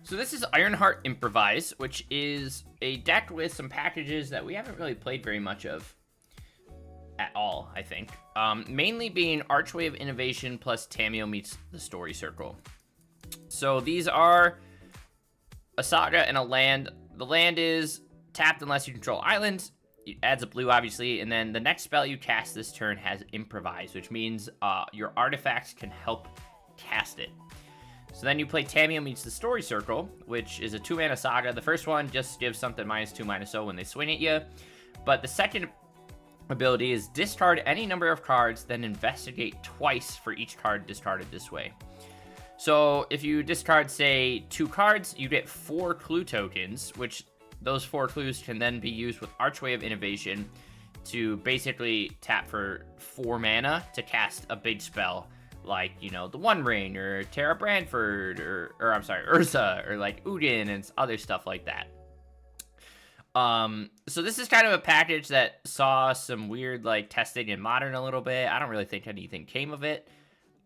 So this is Ironheart Improvise, which is a deck with some packages that we haven't really played very much of at all, I think. Mainly being Archway of Innovation plus Tamiyo meets the Story Circle. So these are a saga and a land. The land is tapped unless you control islands. It adds a blue, obviously, and then the next spell you cast this turn has Improvise, which means your artifacts can help cast it. So then you play Tamiyo meets the Story Circle, which is a 2-mana saga. The first one just gives something -2, -0 when they swing at you. But the second ability is discard any number of cards, then investigate twice for each card discarded this way. So if you discard, say, 2 cards, you get 4 clue tokens, which those 4 clues can then be used with Archway of Innovation to basically tap for 4 mana to cast a big spell. Like, you know, the One Ring, or Terra Brandford, or I'm sorry, Urza, or like Udin, and other stuff like that. So this is kind of a package that saw some weird, like, testing in Modern a little bit. I don't really think anything came of it.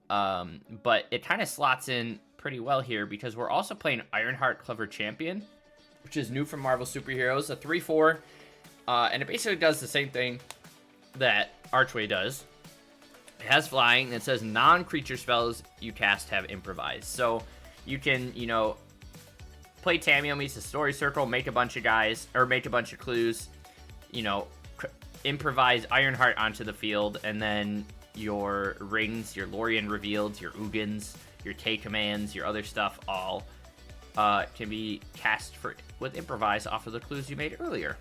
But it kind of slots in pretty well here, because we're also playing Ironheart Clever Champion, which is new from Marvel Superheroes, a 3/4, and it basically does the same thing that Archway does. It has flying, and it says non-creature spells you cast have Improvise. So you can, you know, play Tamiyo meets the Story Circle, make a bunch of guys, or make a bunch of clues, you know, improvise Ironheart onto the field, and then your rings, your Lorien Revealed, your Ugins, your K-commands, your other stuff all can be cast with Improvise off of the clues you made earlier.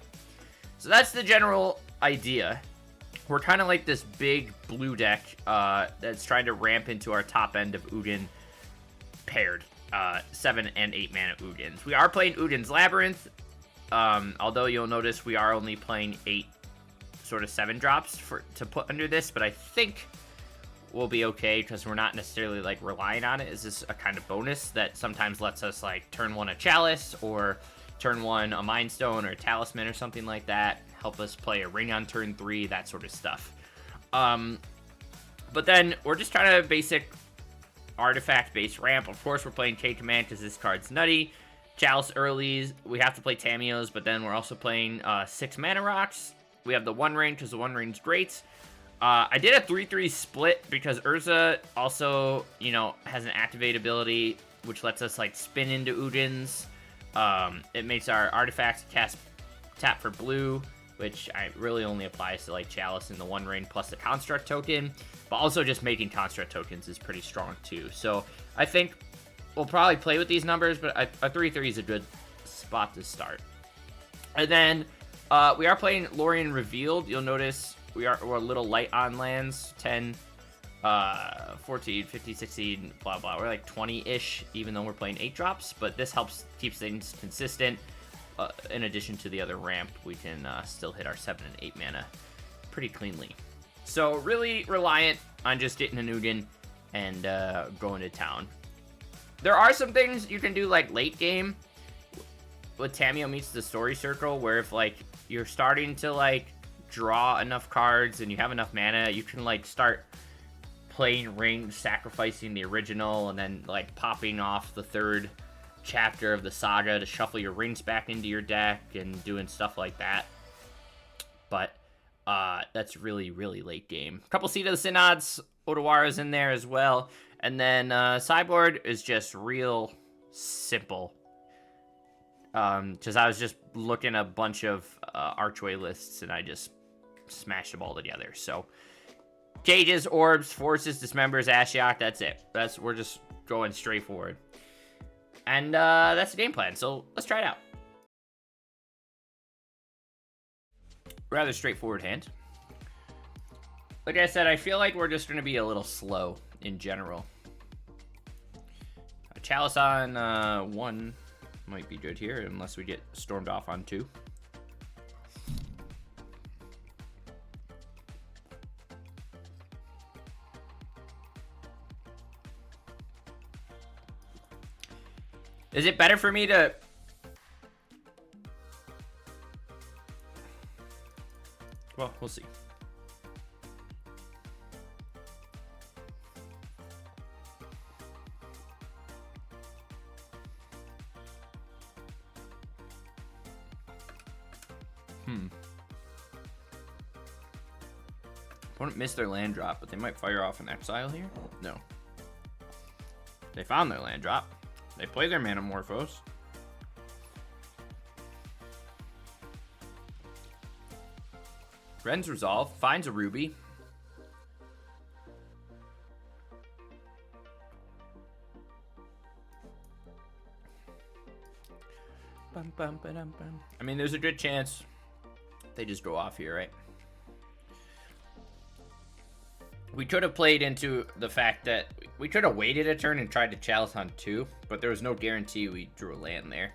So that's the general idea. We're kind of like this big blue deck that's trying to ramp into our top end of Ugin paired 7 and 8 mana Ugins. We are playing Udin's Labyrinth, although you'll notice we are only playing 8 sort of 7 drops to put under this, but I think we'll be okay because we're not necessarily like relying on it. It's just a kind of bonus that sometimes lets us like turn 1 a Chalice, or turn 1 a Mind Stone or a Talisman or something like that. Help us play a Ring on turn 3, that sort of stuff. But then we're just trying to basic artifact-based ramp. Of course, we're playing K-Command because this card's nutty. Chalice earlies, we have to play Tamiyos, but then we're also playing 6 mana rocks. We have the One Ring because the One Ring's great. I did a 3/3 split because Urza also, you know, has an activate ability which lets us like spin into Udins. It makes our artifacts tap for blue, which really only applies to like Chalice and the One Ring plus the Construct token, but also just making Construct tokens is pretty strong too. So I think we'll probably play with these numbers, but a 3/3 is a good spot to start. And then we are playing Lorien Revealed. You'll notice we're a little light on lands, 10, 14, 15, 16, blah, blah. We're like 20-ish, even though we're playing 8 drops, but this helps keep things consistent. In addition to the other ramp, we can still hit our 7 and 8 mana pretty cleanly. So really reliant on just getting an Ugin and going to town. There are some things you can do like late game with Tamiyo meets the Story Circle, where if like you're starting to like draw enough cards and you have enough mana, you can like start playing rings, sacrificing the original, and then like popping off the 3rd chapter of the saga to shuffle your rings back into your deck and doing stuff like that. But that's really, really late game. A couple Seat of the Synods, Otawara's in there as well. And then sideboard is just real simple. Because I was just looking at a bunch of Archway lists and I just smashed them all together. So Cages, Orbs, Forces, Dismembers, Ashiok, that's it. We're just going straight forward. And that's the game plan, so let's try it out. Rather straightforward hand. Like I said, I feel like we're just going to be a little slow in general. A Chalice on 1 might be good here, unless we get stormed off on 2. Is it better for me to... Well, we'll see. Opponent missed their land drop, but they might fire off an exile here? No. They found their land drop. They play their Manamorphose. Ren's Resolve finds a Ruby. I mean, there's a good chance they just go off here, right? We could have played into the fact that we could have waited a turn and tried to Chalice on 2, but there was no guarantee we drew a land there.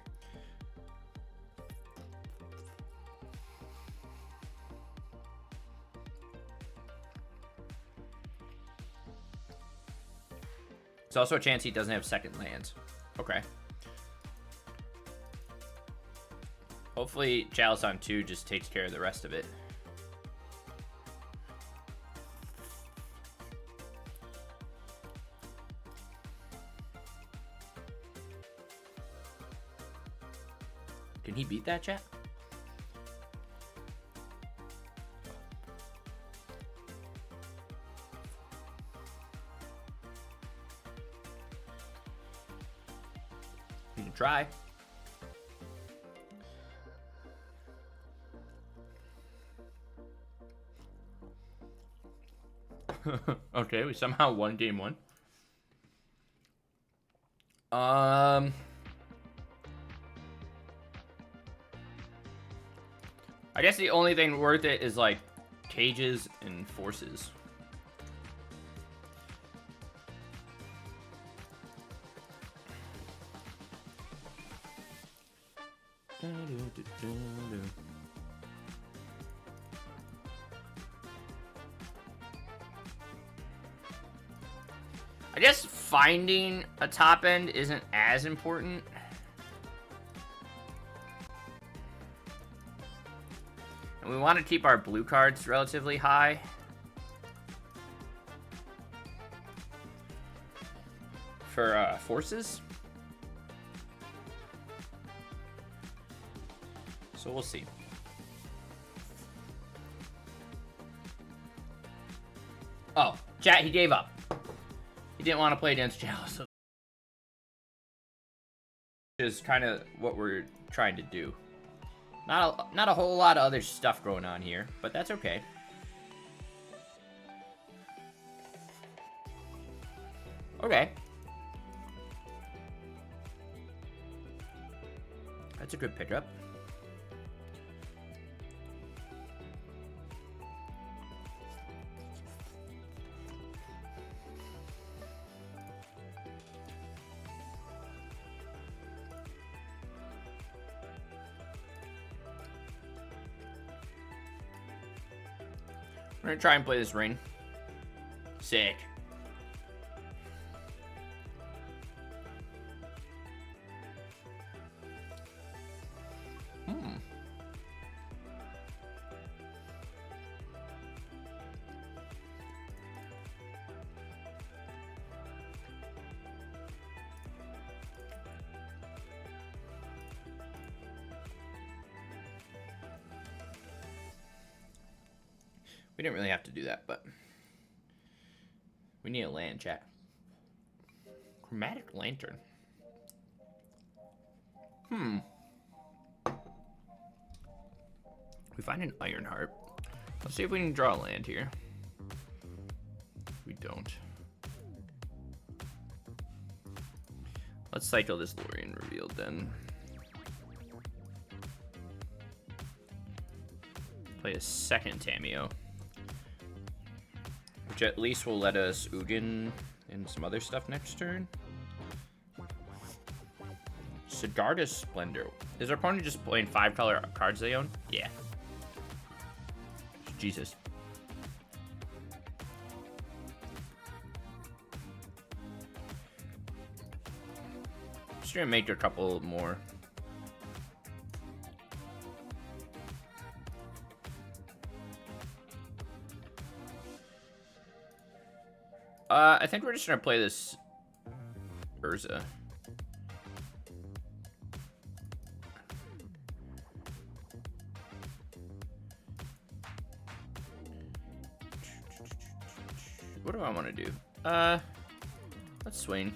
There's also a chance he doesn't have second lands. Okay. Hopefully Chalice on 2 just takes care of the rest of it. Can he beat that, chat? You can try. Okay, we somehow won game 1. I guess the only thing worth it is like cages and forces. I guess finding a top end isn't as important. And we want to keep our blue cards relatively high. For forces. So we'll see. Oh, chat, he gave up. He didn't want to play against Chalice. Which is kind of what we're trying to do. Not a whole lot of other stuff going on here, but that's okay. Okay. That's a good pickup. We're gonna try and play this ring. Sick. We didn't really have to do that, but we need a land, chat. Chromatic Lantern. We find an Ironheart. Let's see if we can draw a land here. We don't. Let's cycle this Lorien Revealed then. Play a second Tameo. Which at least will let us Ugin and some other stuff next turn. Siddhartha's Splendor. Is our opponent just playing 5-color cards they own? Yeah. Jesus. Just gonna make a couple more. I think we're just gonna play this Urza. do I want to do? Let's swing.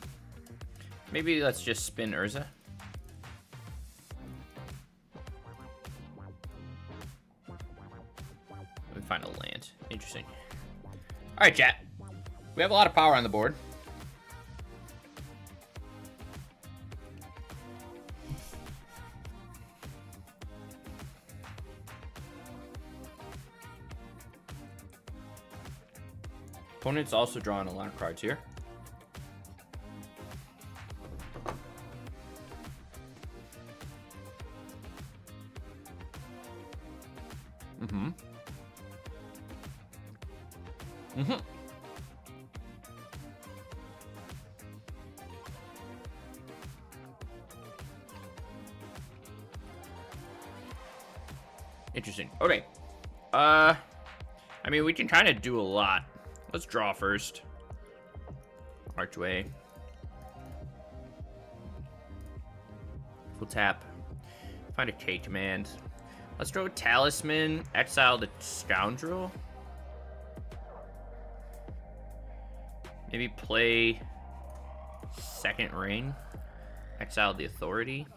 Maybe let's just spin Urza. Let me find a land. Interesting. All right, chat. We have a lot of power on the board. Opponent's also drawing a lot of cards here. Interesting. Okay. I mean, we can kind of do a lot. Let's draw first. Archway. Full tap. Find a K command. Let's throw Talisman. Exile the Scoundrel. Maybe play Second Ring. Exile the Authority.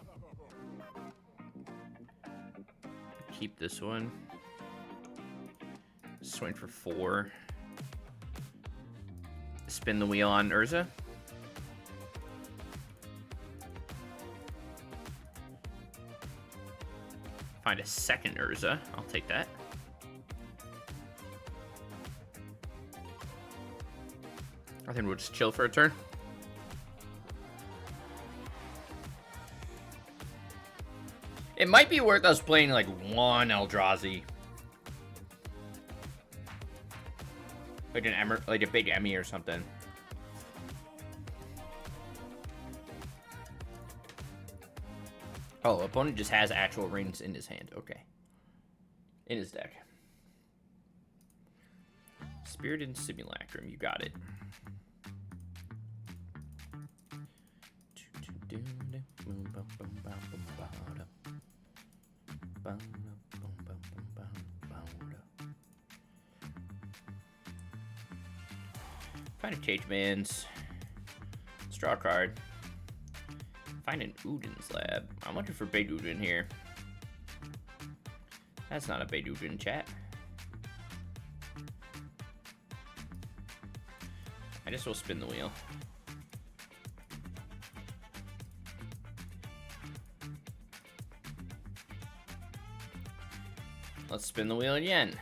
Keep this one. Swing for 4. Spin the wheel on Urza. Find a second Urza. I'll take that. I think we'll just chill for a turn. It might be worth us playing like one Eldrazi. Like a big Emmy or something. Oh, opponent just has actual rings in his hand. Okay. In his deck. Spirited Simulacrum. You got it. Find a Cage Man's. Let's draw a card. Find an Udin's Lab. I'm looking for Big Udin here. That's not a Big Udin, chat. I just will spin the wheel. Let's spin the wheel again.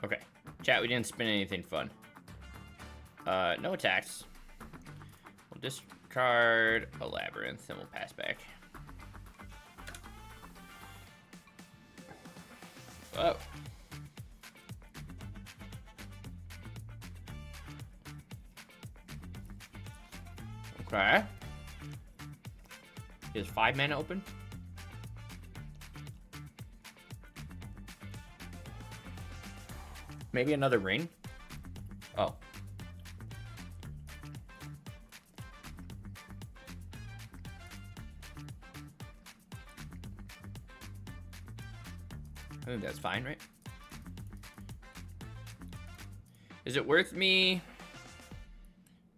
Okay. Chat, we didn't spin anything fun. No attacks. We'll discard a Labyrinth and we'll pass back. Oh. Okay. Is 5 mana open? Maybe another ring? Oh. I think that's fine, right? Is it worth me?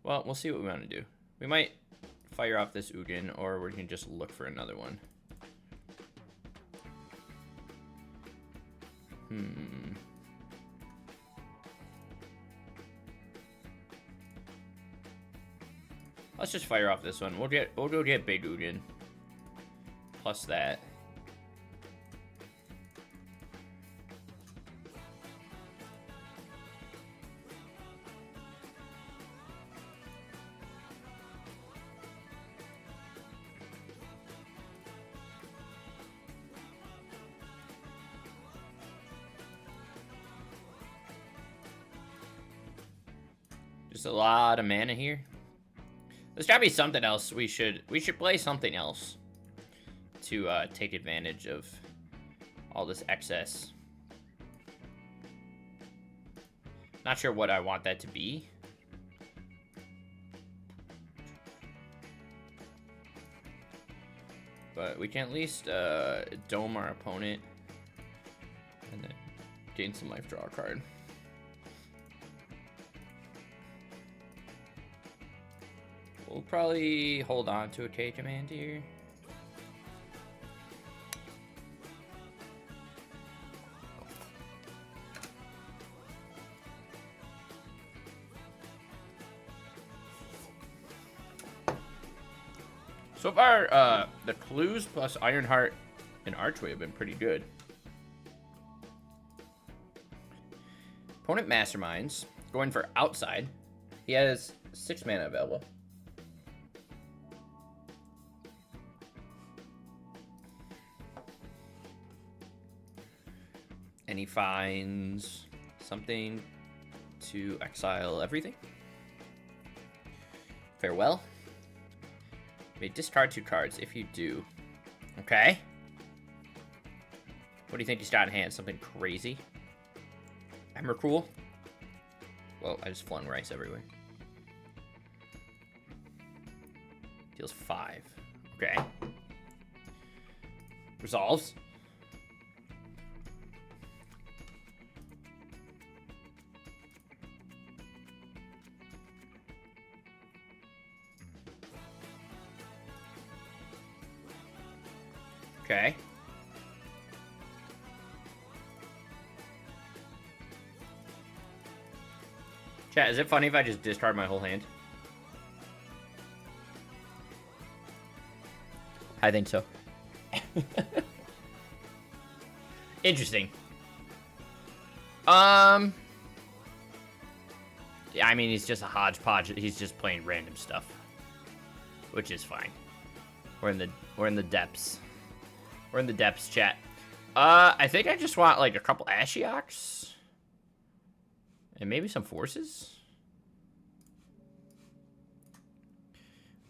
Well, we'll see what we want to do. We might fire off this Ugin, or we can just look for another one. Let's just fire off this one. We'll go get Big Ugin. Plus that. Just a lot of mana here. There's gotta be something else. We should play something else to take advantage of all this excess. Not sure what I want that to be. But we can at least dome our opponent and then gain some life, draw a card. We'll probably hold on to a K-Command here. So far, the clues plus Ironheart and Archway have been pretty good. Opponent masterminds, going for outside. He has 6 mana available. And he finds something to exile everything. Farewell. May discard 2 cards if you do. Okay. What do you think he's got in hand? Something crazy? Emrakul? Well, I just flung rice everywhere. Deals 5. Okay. Resolves. Okay. Chat, is it funny if I just discard my whole hand? I think so. Interesting. Yeah, I mean, he's just a hodgepodge. He's just playing random stuff, which is fine. We're in the depths. We're in the depths, chat. I think I just want like a couple Ashioks. And maybe some forces?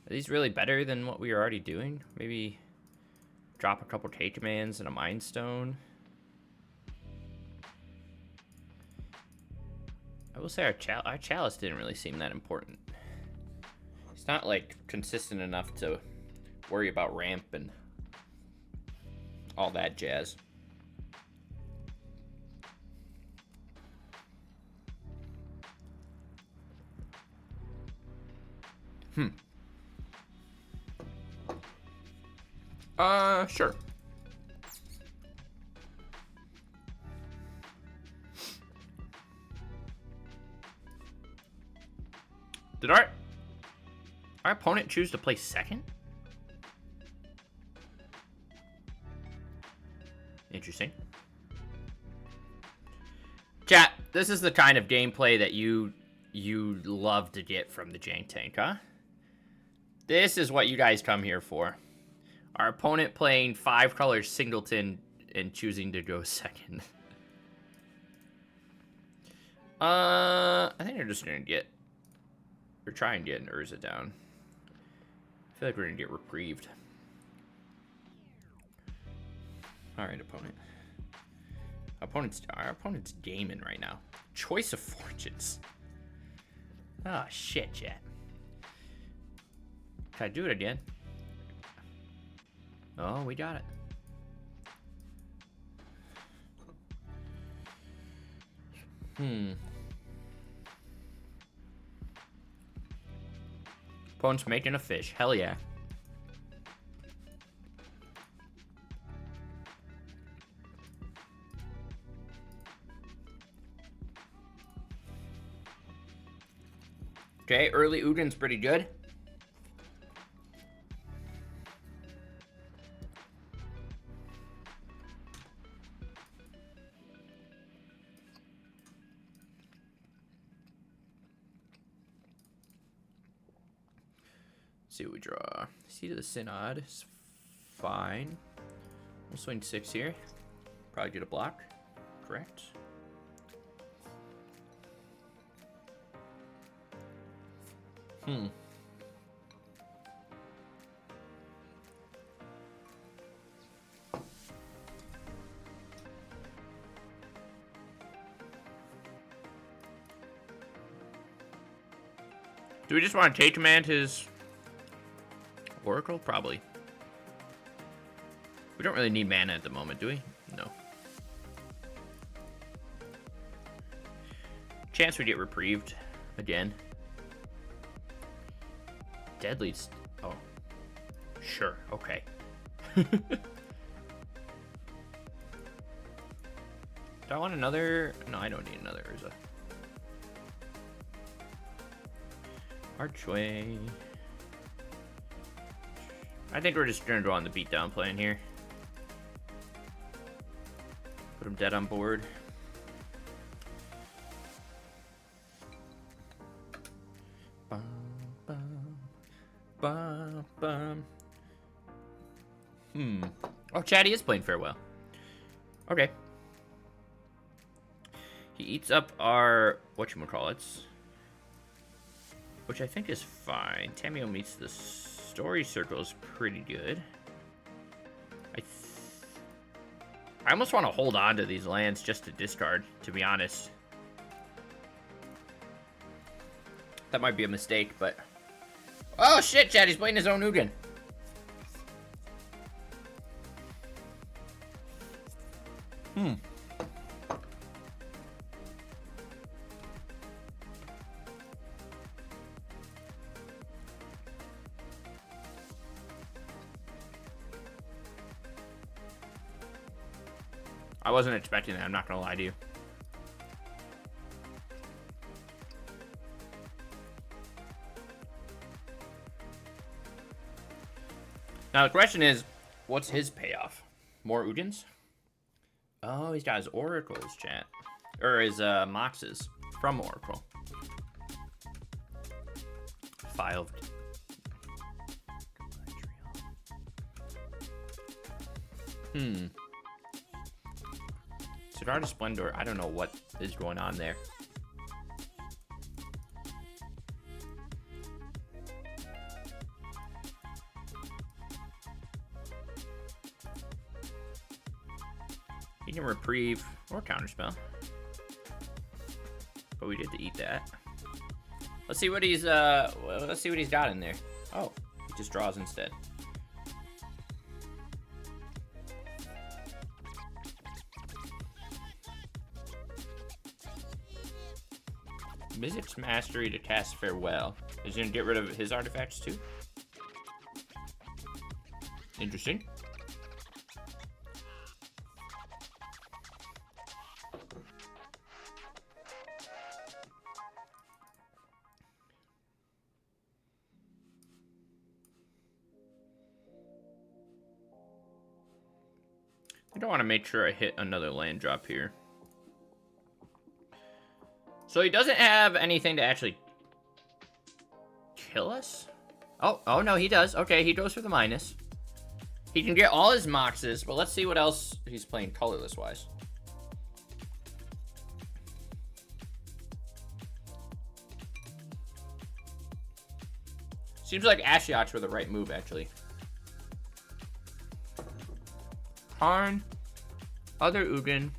Are these really better than what we are already doing? Maybe drop a couple K-Commands and a Mind Stone. I will say our Chalice didn't really seem that important. It's not like consistent enough to worry about ramp and all that jazz. Sure. Did our opponent choose to play second? Interesting. Chat, this is the kind of gameplay that you love to get from the Jank Tank, huh? This is what you guys come here for. Our opponent playing 5 colors singleton and choosing to go second. I think we're just gonna try and get an Urza down. I feel like we're gonna get reprieved. Alright, opponent. Our opponent's gaming right now. Choice of Fortunes. Oh, shit, chat. Can I do it again? Oh, we got it. Opponent's making a fish. Hell yeah. Okay, early Ugin's pretty good. See what we draw. Seat of the Synod is fine. We'll swing 6 here. Probably get a block. Correct. Do we just want to take command his Oracle? Probably. We don't really need mana at the moment, do we? No. Chance we get reprieved again. Deadly's... Oh. Sure, okay. Do I want another? No, I don't need another Urza. Archway. I think we're just gonna go on the beatdown plan here. Put him dead on board. Bum, bum, bum, bum. Oh, Chatty is playing Farewell. Okay. He eats up our whatchamacallits, which I think is fine. Tamio meets the story circle is pretty good. I almost want to hold on to these lands just to discard, to be honest. That might be a mistake, but... Oh shit, Chatty's playing his own Ugin. I wasn't expecting that, I'm not gonna lie to you. Now the question is, what's his payoff? More Ugins? Oh, he's got his Oracles, chat. Or his Moxes from Oracle. Filed. Cigar to Splendor, I don't know what is going on there. He can reprieve or counterspell. But we get to eat that. Let's see what he's got in there. Oh, he just draws instead. Mizzix's Mastery to cast Farewell. Is he gonna get rid of his artifacts too? Interesting. I don't want to make sure I hit another land drop here. So he doesn't have anything to actually kill us? Oh no, he does. Okay, he goes for the minus. He can get all his Moxes, but let's see what else he's playing colorless-wise. Seems like Ashiok's were the right move, actually. Karn, other Ugin,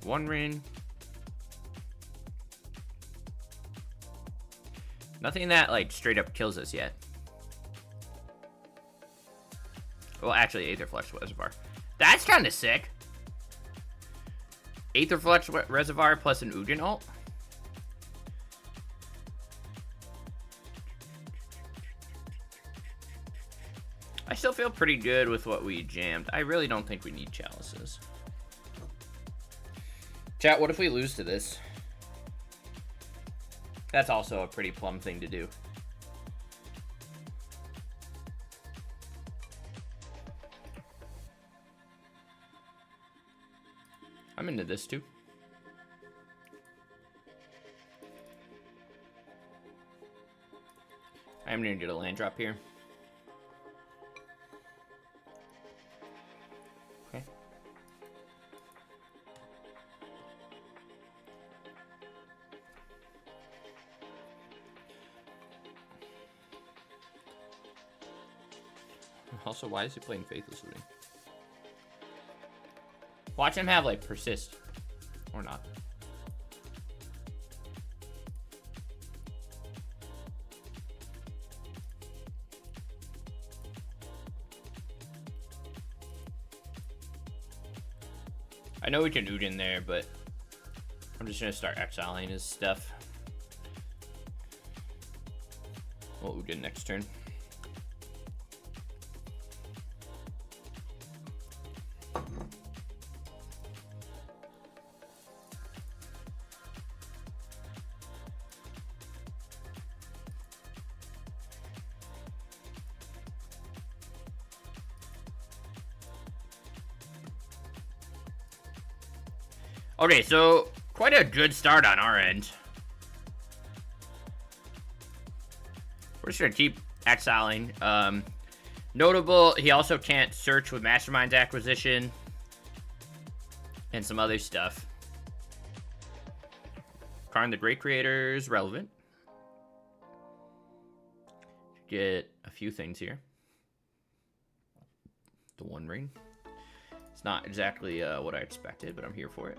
One Ring. Nothing that, like, straight up kills us yet. Well, actually, Aetherflux Reservoir. That's kind of sick. Aetherflux Reservoir plus an Ugin ult. I still feel pretty good with what we jammed. I really don't think we need chalices. Chat, what if we lose to this? That's also a pretty Plum thing to do. I'm into this too. I'm gonna get a land drop here. Okay. Also, why is he playing Faithless Looting? Watch him have, like, Persist. Or not. I know we can Udin there, but I'm just gonna start exiling his stuff. We'll Udin next turn. Okay, so quite a good start on our end. We're just gonna keep exiling. Notable, he also can't search with Mastermind's acquisition and some other stuff. Karn the Great Creator is relevant. Get a few things here. The One Ring. It's not exactly what I expected, but I'm here for it.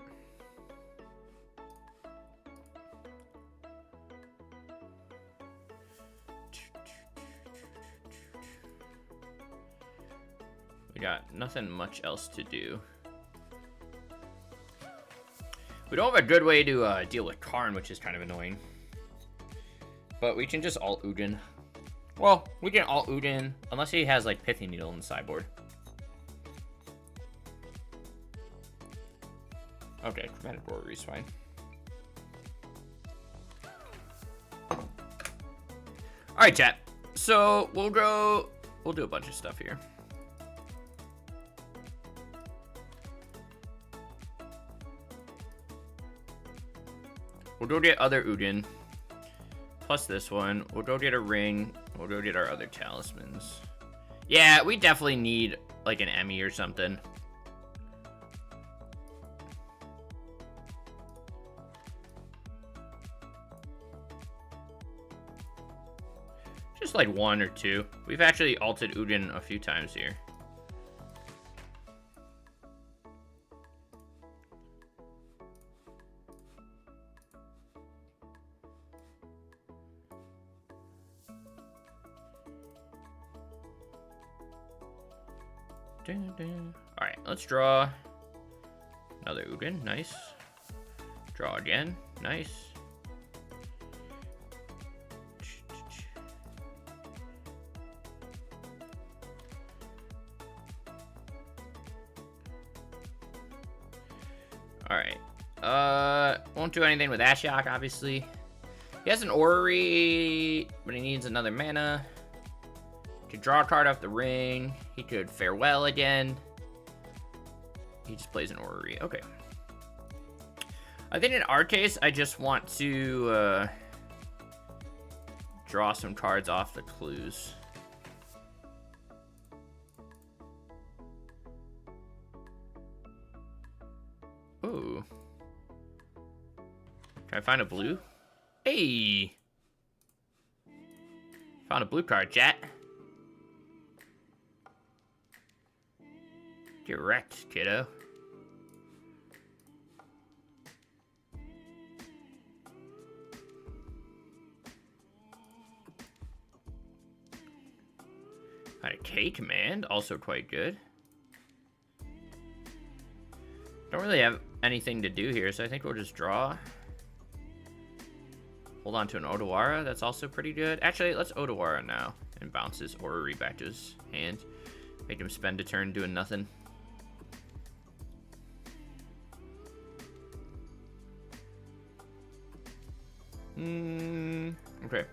We got nothing much else to do. We don't have a good way to deal with Karn, which is kind of annoying. But we can just alt Udin. Well, we can alt Udin, unless he has like Pithy Needle in the sideboard. Okay, Chromatic Orrery is fine. Alright, chat. So we'll do a bunch of stuff here. We'll go get other Udin. Plus this one. We'll go get a ring. We'll go get our other talismans. Yeah, we definitely need like an Emmy or something. Just like one or two. We've actually alted Udin a few times here. Alright, let's draw another Udin. Nice. Draw again. Nice. Alright. Won't do anything with Ashiok, obviously. He has an Orrery, but he needs another mana. Could draw a card off the ring. He could Farewell again. He just plays an Orrery. Okay. I think in our case, I just want to draw some cards off the clues. Ooh. Can I find a blue? Hey! Found a blue card, chat. Get wrecked, kiddo. Got a K command, also quite good. Don't really have anything to do here, so I think we'll just draw. Hold on to an Odawara, that's also pretty good. Actually, let's Odawara now and bounce his Orrery back to his hand. Make him spend a turn doing nothing. Okay.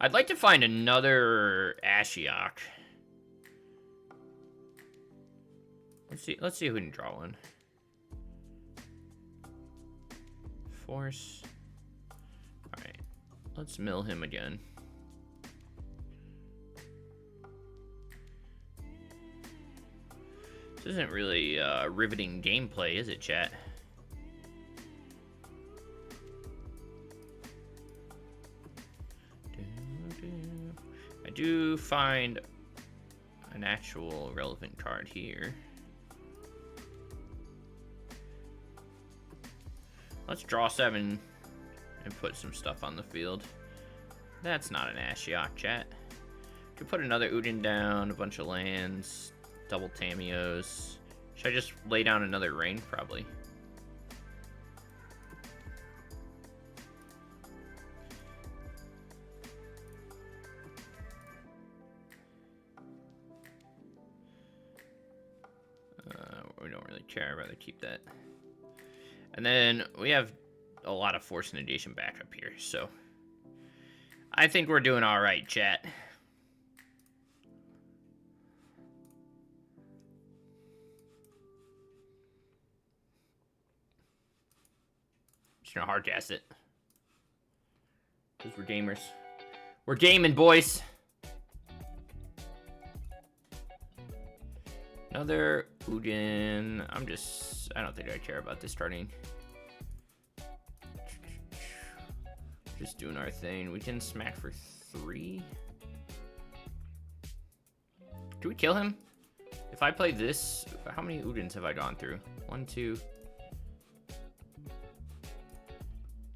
I'd like to find another Ashiok. Let's see if we can draw one. Force. Alright. Let's mill him again. This isn't really riveting gameplay, is it, chat? I do find an actual relevant card here. Let's draw 7 and put some stuff on the field. That's not an Ashiok, chat. Could put another Uden down, a bunch of lands, double Tamios. Should I just lay down another Rain? Probably. We don't really care. I'd rather keep that. And then we have a lot of Force Negation backup here, so I think we're doing all right, chat. Just gonna hard cast it. Because we're gamers. We're gaming, boys. Another Uden. I don't think I care about this starting. Just doing our thing. We can smack for 3. Do we kill him? If I play this, how many Udens have I gone through? 1, 2.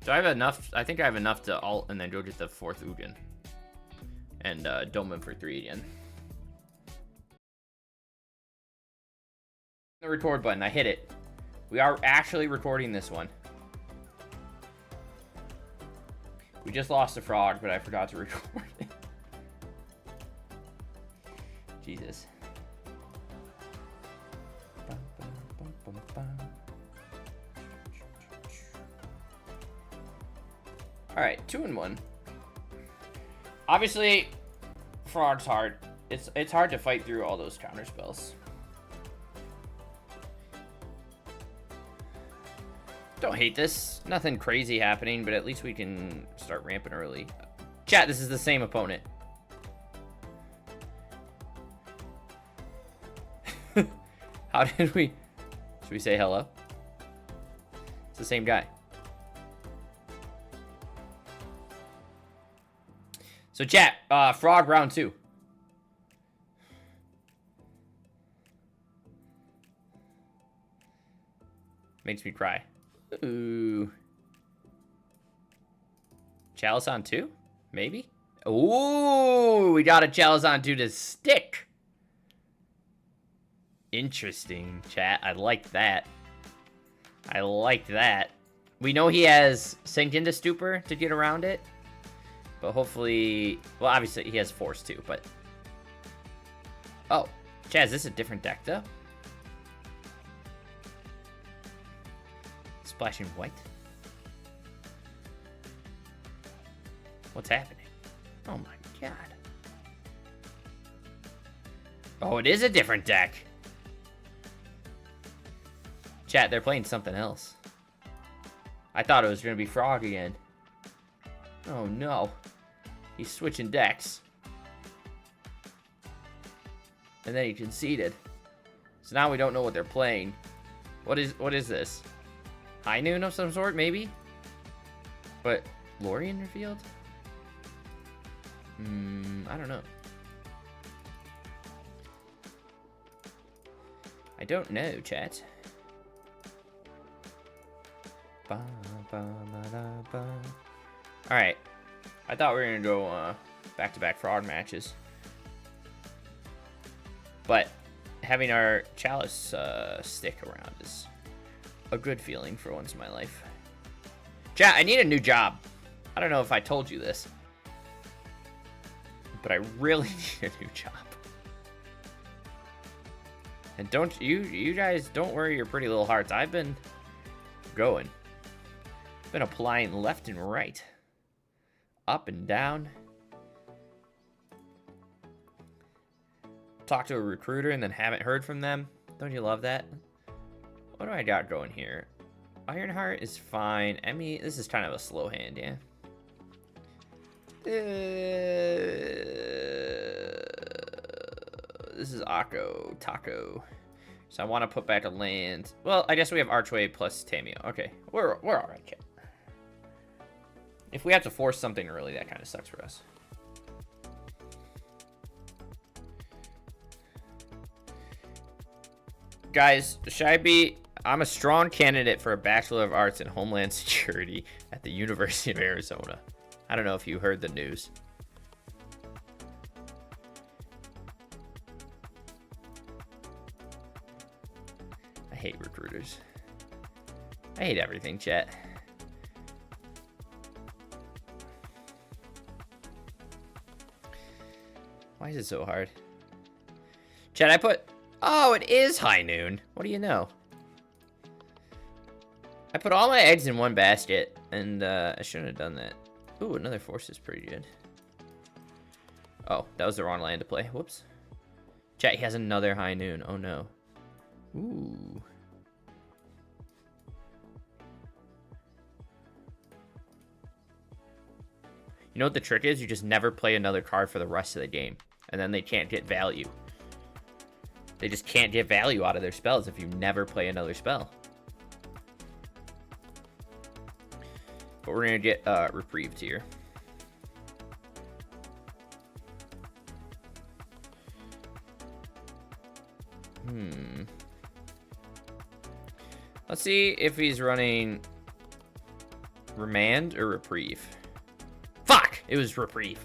Do I have enough? I think I have enough to alt and then go get the 4th Uden. And dome him for 3 again. The record button, I hit it. We are actually recording this one. We just lost a frog, but I forgot to record it. Jesus. Alright, 2-1. Obviously, frog's hard. It's hard to fight through all those counter spells. Don't hate this. Nothing crazy happening, but at least we can start ramping early. Chat, this is the same opponent. How did we... Should we say hello? It's the same guy. So chat, frog round 2. Makes me cry. Ooh. Chalice on 2? Maybe? Ooh, we got a Chalice on 2 to stick. Interesting, chat. I like that. I like that. We know he has Sink into Stupor to get around it. But hopefully... Well, obviously he has Force too, but... Oh. Chad, is this a different deck, though? Splashing white? What's happening? Oh my god. Oh, it is a different deck. Chat, they're playing something else. I thought it was going to be Frog again. Oh no. He's switching decks. And then he conceded. So now we don't know what they're playing. What is this? High Noon of some sort, maybe? But Lorien revealed? I don't know. I don't know, chat. Alright. I thought we were going to go back-to-back frog matches. But having our Chalice stick around is a good feeling for once in my life. Chat, I need a new job. I don't know if I told you this, but I really need a new job. And don't you guys don't worry your pretty little hearts. I've been going. Been applying left and right. Up and down. Talk to a recruiter and then haven't heard from them. Don't you love that? What do I got going here? Ironheart is fine. Emmy, this is kind of a slow hand, yeah. This is Akko, Taco. So I want to put back a land. Well, I guess we have Archway plus Tamio. Okay, we're all right, kid. If we have to force something early, that kind of sucks for us. Guys, should I be... I'm a strong candidate for a Bachelor of Arts in Homeland Security at the University of Arizona. I don't know if you heard the news. I hate recruiters. I hate everything, chat. Why is it so hard? Chat, I put... Oh, it is high noon. What do you know? I put all my eggs in one basket, and I shouldn't have done that. Ooh, another force is pretty good. Oh, that was the wrong land to play. Whoops. Chat, he has another high noon. Oh, no. Ooh. You know what the trick is? You just never play another card for the rest of the game. And then they can't get value. They just can't get value out of their spells if you never play another spell. But we're going to get reprieved here. Let's see if he's running Remand or Reprieve. Fuck! It was Reprieve.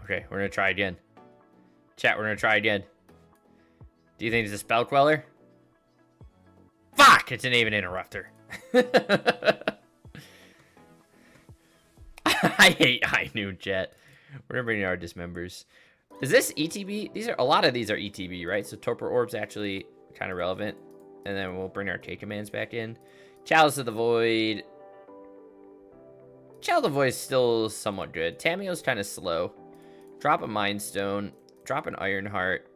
Okay, we're gonna try again. Chat, we're gonna try again. Do you think it's a spell queller? Fuck! It's an even interrupter. I hate high noon, chat. We're gonna bring in our dismembers. Is this ETB? These are a lot of these are ETB, right? So Torpor Orb's actually kind of relevant. And then we'll bring our take commands back in. Chalice of the Void. Chalice of the Void is still somewhat good. Tamiyo's kind of slow. Drop a Mind Stone. Drop an Ironheart.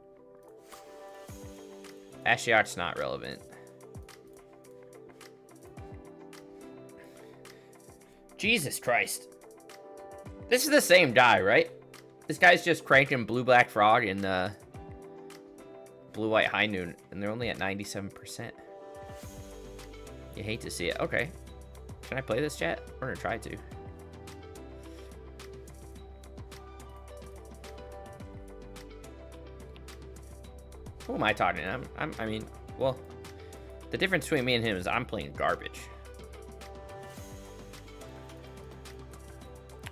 Ashiok's not relevant. Jesus Christ. This is the same guy, right? This guy's just cranking Blue-Black Frog and Blue-White High Noon, and they're only at 97%. You hate to see it. Okay. Can I play this, chat? We're gonna try to. Who am I talking to? I mean, well, the difference between me and him is I'm playing garbage.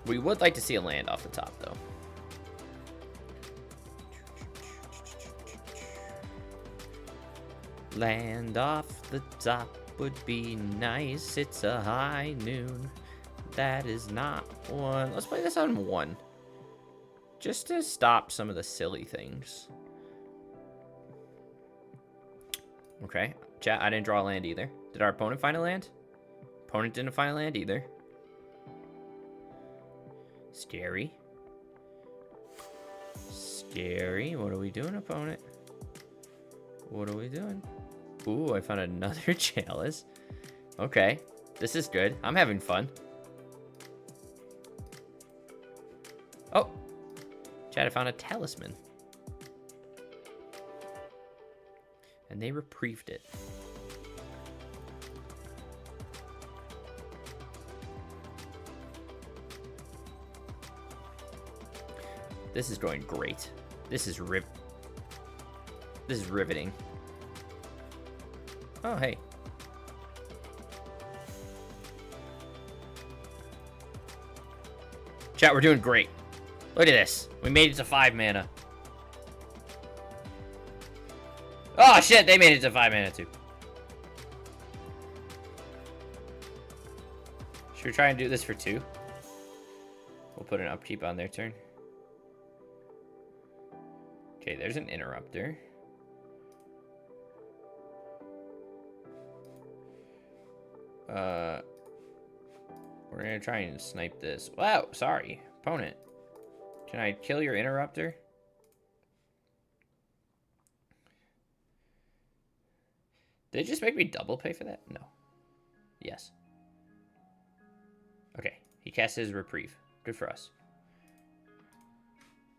We would like to see a land off the top, though. Land off the top would be nice. It's a high noon. That is not one. Let's play this on 1. Just to stop some of the silly things. Okay. Chat, I didn't draw a land either. Did our opponent find a land? Opponent didn't find a land either. Scary. Scary. What are we doing, opponent? What are we doing? Ooh, I found another chalice. Okay. This is good. I'm having fun. Oh. Chat, I found a talisman. And they reprieved it. This is going great. This is riveting. Oh, hey. Chat, we're doing great. Look at this. We made it to 5 mana. Oh, shit. They made it to 5 mana, too. Should we try and do this for 2? We'll put an upkeep on their turn. Okay, there's an interrupter. We're gonna try and snipe this. Wow, sorry, opponent. Can I kill your interrupter? Did it just make me double pay for that? No. Yes. Okay, he cast his reprieve. Good for us.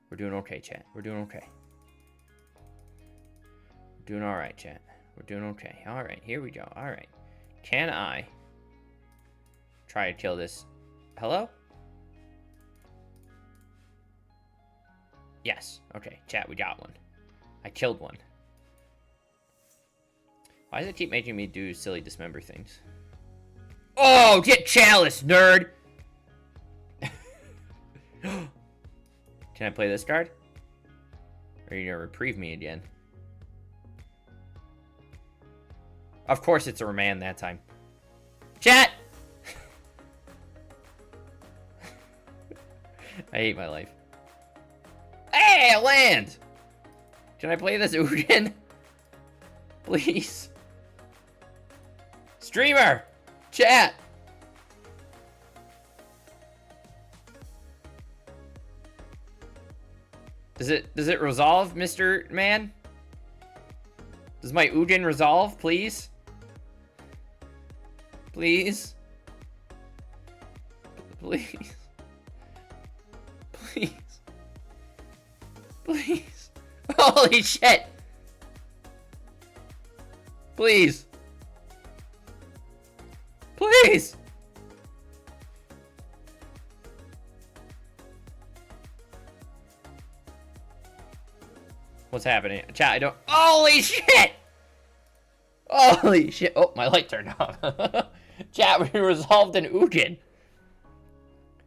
We're doing okay, chat. We're doing okay. We're doing all right, chat. We're doing okay. All right, here we go. All right. Can I try to kill this? Hello? Yes. Okay, chat, we got one. I killed one. Why does it keep making me do silly dismember things? Oh, get Chalice, nerd! Can I play this card? Or are you gonna reprieve me again? Of course it's a remand that time. Chat! I hate my life. Hey, I land! Can I play this Ugin? Please. Streamer! Chat! Does it resolve, Mr. Man? Does my Ugin resolve, please? Please? Please? Please? Please? Holy shit! Please? Please! What's happening? Chat, I don't... Holy shit! Holy shit. Oh, my light turned off. Chat, we resolved an Ugin.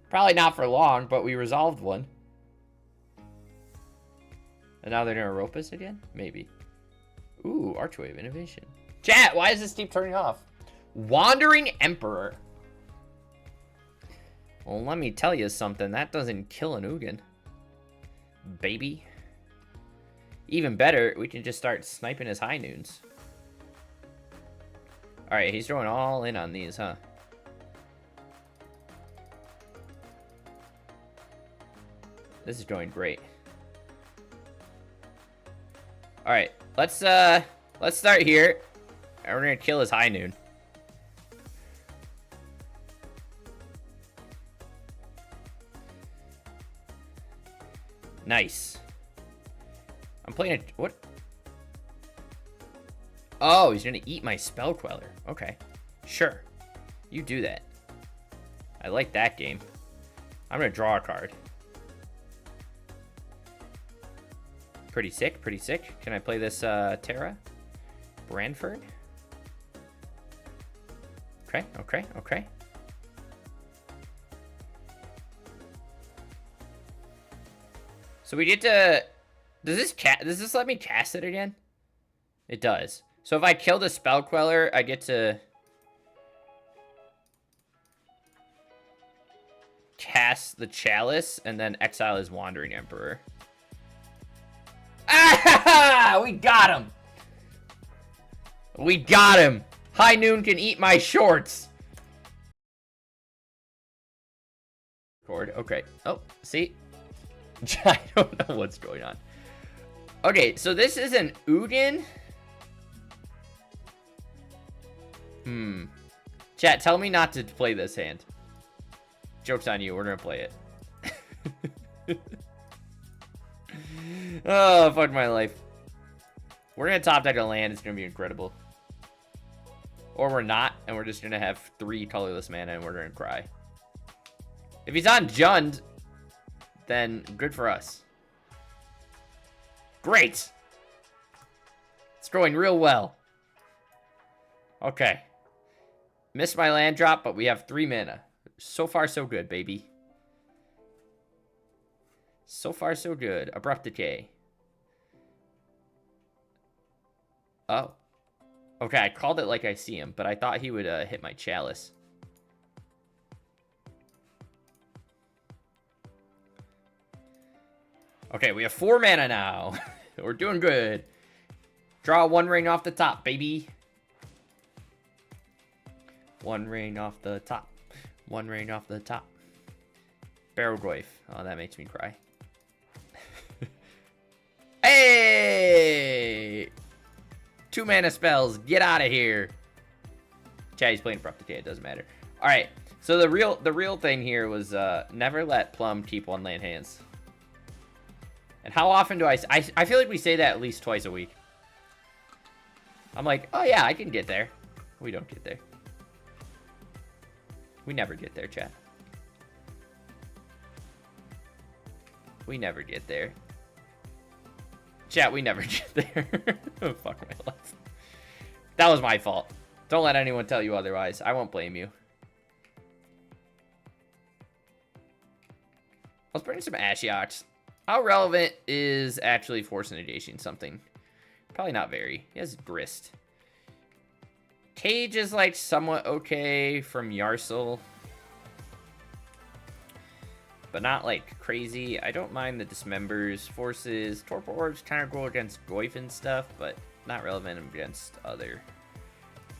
Probably not for long, but we resolved one. And now they're gonna rope us again? Maybe. Ooh, Archwave Innovation. Chat, why does this keep turning off? Wandering Emperor. Well, let me tell you something. That doesn't kill an Ugin. Baby. Even better, we can just start sniping his high noons. Alright, he's throwing all in on these, huh? This is going great. Alright, let's start here. And we're gonna kill his high noon. Nice. I'm playing a... What? Oh, he's gonna eat my Spell Queller. Okay. Sure. You do that. I like that game. I'm gonna draw a card. Pretty sick, pretty sick. Can I play this Terra? Branford? Okay, okay, okay. So we get to... Does this let me cast it again? It does. So if I kill the Spell Queller, I get to cast the Chalice and then exile his Wandering Emperor. Ah! We got him! We got him! High Noon can eat my shorts! Okay. Oh, see? I don't know what's going on. Okay, so this is an Ugin. Chat, tell me not to play this hand. Joke's on you, we're gonna play it. Oh, fuck my life. We're gonna top deck a land, it's gonna be incredible. Or we're not, and we're just gonna have 3 colorless mana and we're gonna cry. If he's on Jund, then good for us. Great! It's going real well. Okay. Missed my land drop, but we have 3 mana. So far, so good, baby. So far, so good. Abrupt Decay. Oh. Okay, I called it like I see him, but I thought he would hit my Chalice. Okay, we have 4 mana now. We're doing good. Draw 1 ring off the top, baby. 1 ring off the top. 1 ring off the top. Barrelgoyf. Oh, that makes me cry. Hey! 2 mana spells. Get out of here. Chat, he's playing Abrupt Decay. It doesn't matter. All right. So the real thing here was never let Plum keep 1 land hands. And how often do I feel like we say that at least twice a week. I'm like, oh yeah, I can get there. We don't get there. We never get there, chat. We never get there. Chat, we never get there. Oh, fuck my life. That was my fault. Don't let anyone tell you otherwise. I won't blame you. Let's bring some Ashioks. How relevant is actually force negation something? Probably not very. He has Grist. Cage is like somewhat okay from Yarsel. But not like crazy. I don't mind the Dismembers. Forces. Torpor Orbs kind of go against Goyf and stuff, but not relevant against other.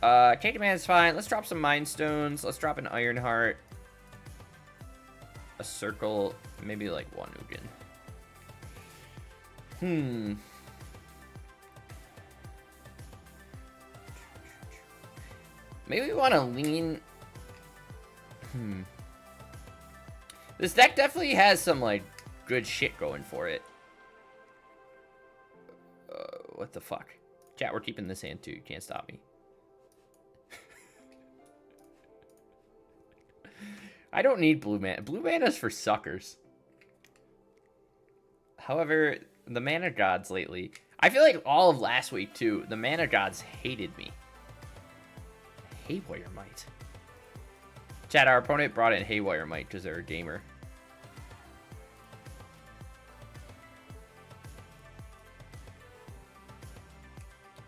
K-Command is fine. Let's drop some Mind Stones. Let's drop an Ironheart. A Circle. Maybe like one Ugin. Maybe we want to lean... This deck definitely has some, like, good shit going for it. What the fuck? Chat, we're keeping this hand, too. You can't stop me. I don't need blue mana. Blue mana's for suckers. However, the mana gods lately... I feel like all of last week, too, the mana gods hated me. Haywire Might. Chat, our opponent brought in Haywire Might because they're a gamer.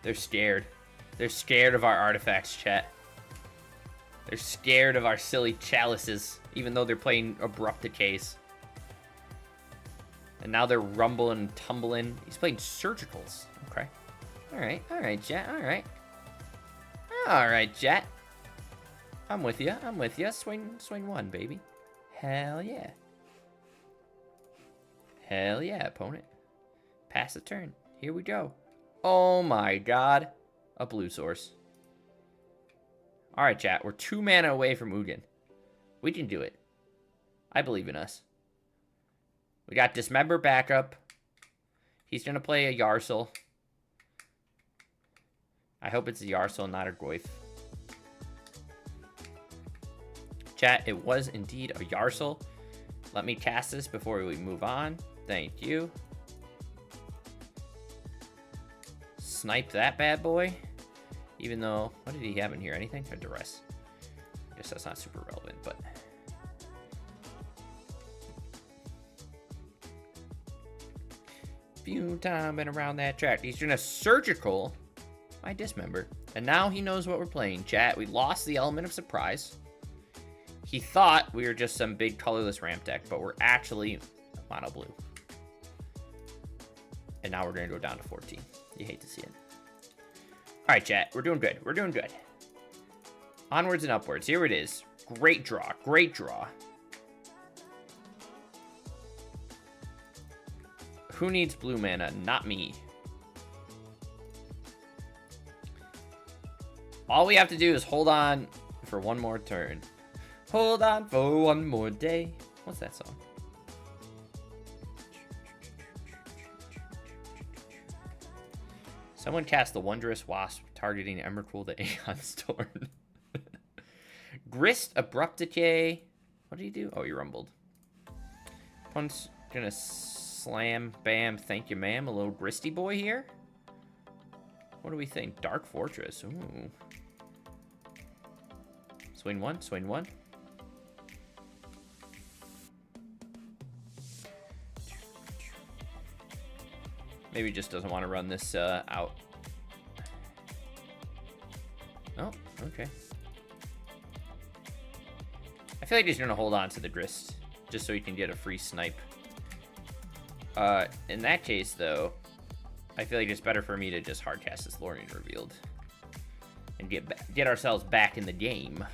They're scared. They're scared of our artifacts, chat. They're scared of our silly chalices, even though they're playing Abrupt Decays. And now they're rumbling and tumbling. He's playing Surgicals. Okay. Alright, chat, alright. Alright, chat. I'm with you. Swing one, baby. Hell yeah. Hell yeah, opponent. Pass the turn. Here we go. Oh my god. A blue source. Alright, chat. We're 2 mana away from Ugin. We can do it. I believe in us. We got Dismember backup. He's going to play a Yarsel. I hope it's a Yarsel, not a Goyf. Chat, it was indeed a Yarsel. Let me cast this before we move on. Thank you. Snipe that bad boy. Even though, what did he have in here? Anything? Or Duress? I guess that's not super relevant, but... Few time been around that track. He's gonna Surgical my Dismember. And now he knows what we're playing, chat. We lost the element of surprise. He thought we were just some big colorless ramp deck, but we're actually mono blue. And now we're gonna go down to 14. You hate to see it. Alright, chat. We're doing good. We're doing good. Onwards and upwards. Here it is. Great draw. Great draw. Who needs blue mana? Not me. All we have to do is hold on for one more turn. Hold on for one more day. What's that song? Someone cast the Wondrous Wasp targeting Emrakul the Aeon Storm. Grist, Abrupt Decay. What did he do? Oh, he rumbled. Punch, gonna slam, bam, thank you, ma'am. A little Gristy boy here. What do we think? Dark Fortress. Ooh. Swing one, swing one. Maybe he just doesn't want to run this out. Oh, okay. I feel like he's going to hold on to the Grist, just so he can get a free snipe. In that case, though, I feel like it's better for me to just hardcast this Lorien Revealed. And get ourselves back in the game.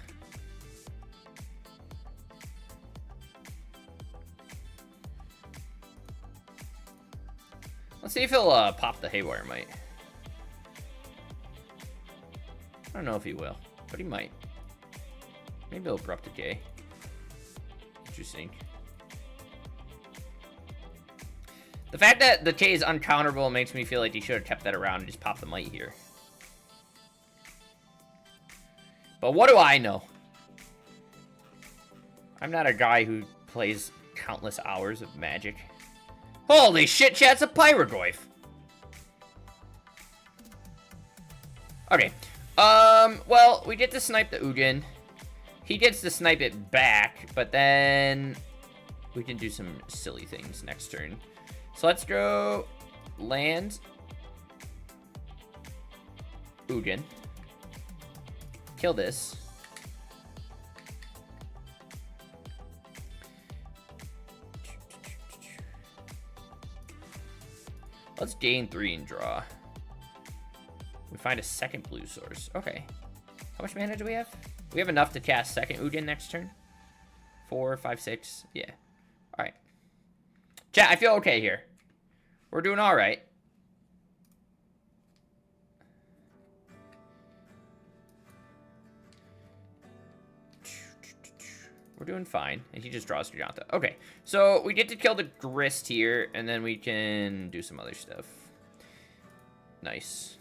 Let's see if he'll pop the Haywire Might. I don't know if he will, but he might. Maybe he'll Abrupt Decay. Interesting. The fact that the K is uncounterable makes me feel like he should have kept that around and just popped the Might here. But what do I know? I'm not a guy who plays countless hours of Magic. Holy shit, chat's a Pyrogoyf. Okay. Well, we get to snipe the Ugin. He gets to snipe it back, but then we can do some silly things next turn. So let's go land Ugin. Kill this. Let's gain 3 and draw. We find a second blue source. Okay. How much mana do we have? We have enough to cast second Ugin next turn. 4, 5, 6. Yeah. Alright. Chat, I feel okay here. We're doing alright. We're doing fine. And he just draws Giganta. Okay. So we get to kill the Grist here, and then we can do some other stuff. Nice.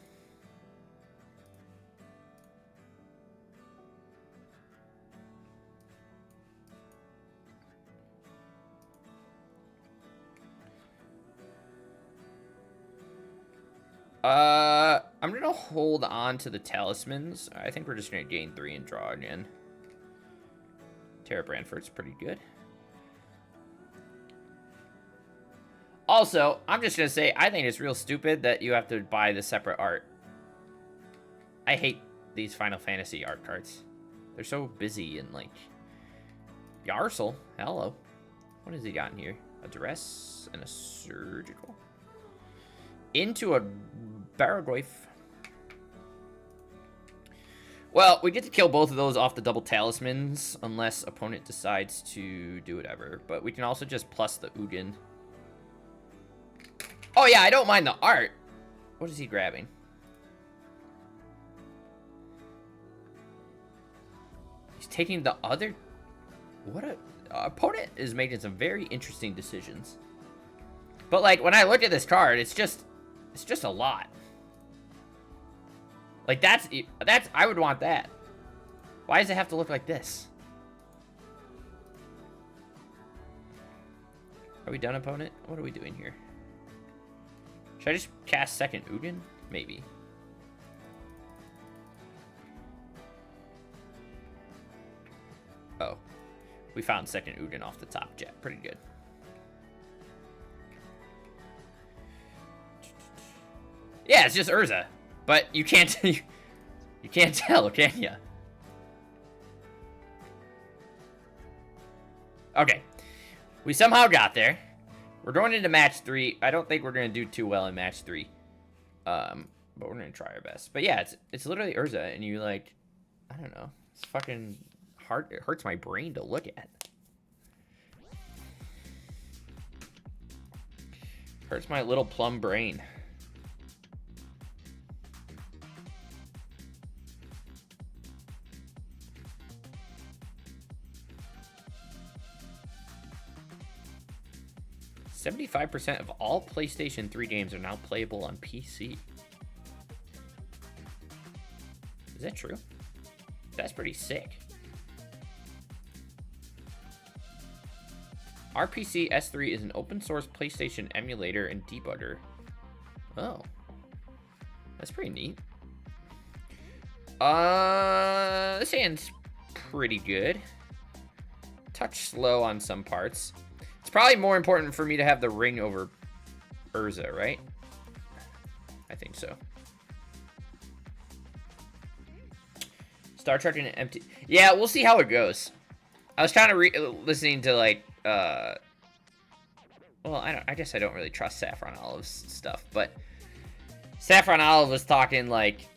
I'm gonna hold on to the talismans. I think we're just gonna gain 3 and draw again. Terra Brandford's pretty good. Also, I'm just gonna say, I think it's real stupid that you have to buy the separate art. I hate these Final Fantasy art cards. They're so busy and, like... Yarsel, hello. What has he got in here? A dress and a surgical. Into a Baraglyph. Well, we get to kill both of those off the double talismans, unless opponent decides to do whatever. But we can also just plus the Ugin. Oh yeah, I don't mind the art. What is he grabbing? He's taking the other... What a... opponent is making some very interesting decisions. But like, when I look at this card, it's just a lot. Like, that's, I would want that. Why does it have to look like this? Are we done, opponent? What are we doing here? Should I just cast second Ugin? Maybe. Oh. We found second Ugin off the top jet. Pretty good. Yeah, it's just Urza. But you can't you can't tell, can you? Okay. We somehow got there. We're going into match 3. I don't think we're going to do too well in match 3. But we're going to try our best. But yeah, it's literally Urza, and you, like, I don't know. It's fucking hard. It hurts my brain to look at. Hurts my little Plum brain. %75% of all PlayStation 3 games are now playable on PC. Is that true? That's pretty sick. RPC S3 is an open source PlayStation emulator and debugger. Oh. That's pretty neat. This hand's pretty good. Touch slow on some parts. It's probably more important for me to have the ring over Urza, right? I think so. Star Trek and empty. Yeah, we'll see how it goes. I was kind of listening to, like, well, I guess I don't really trust Saffron Olive's stuff, but Saffron Olive was talking, like,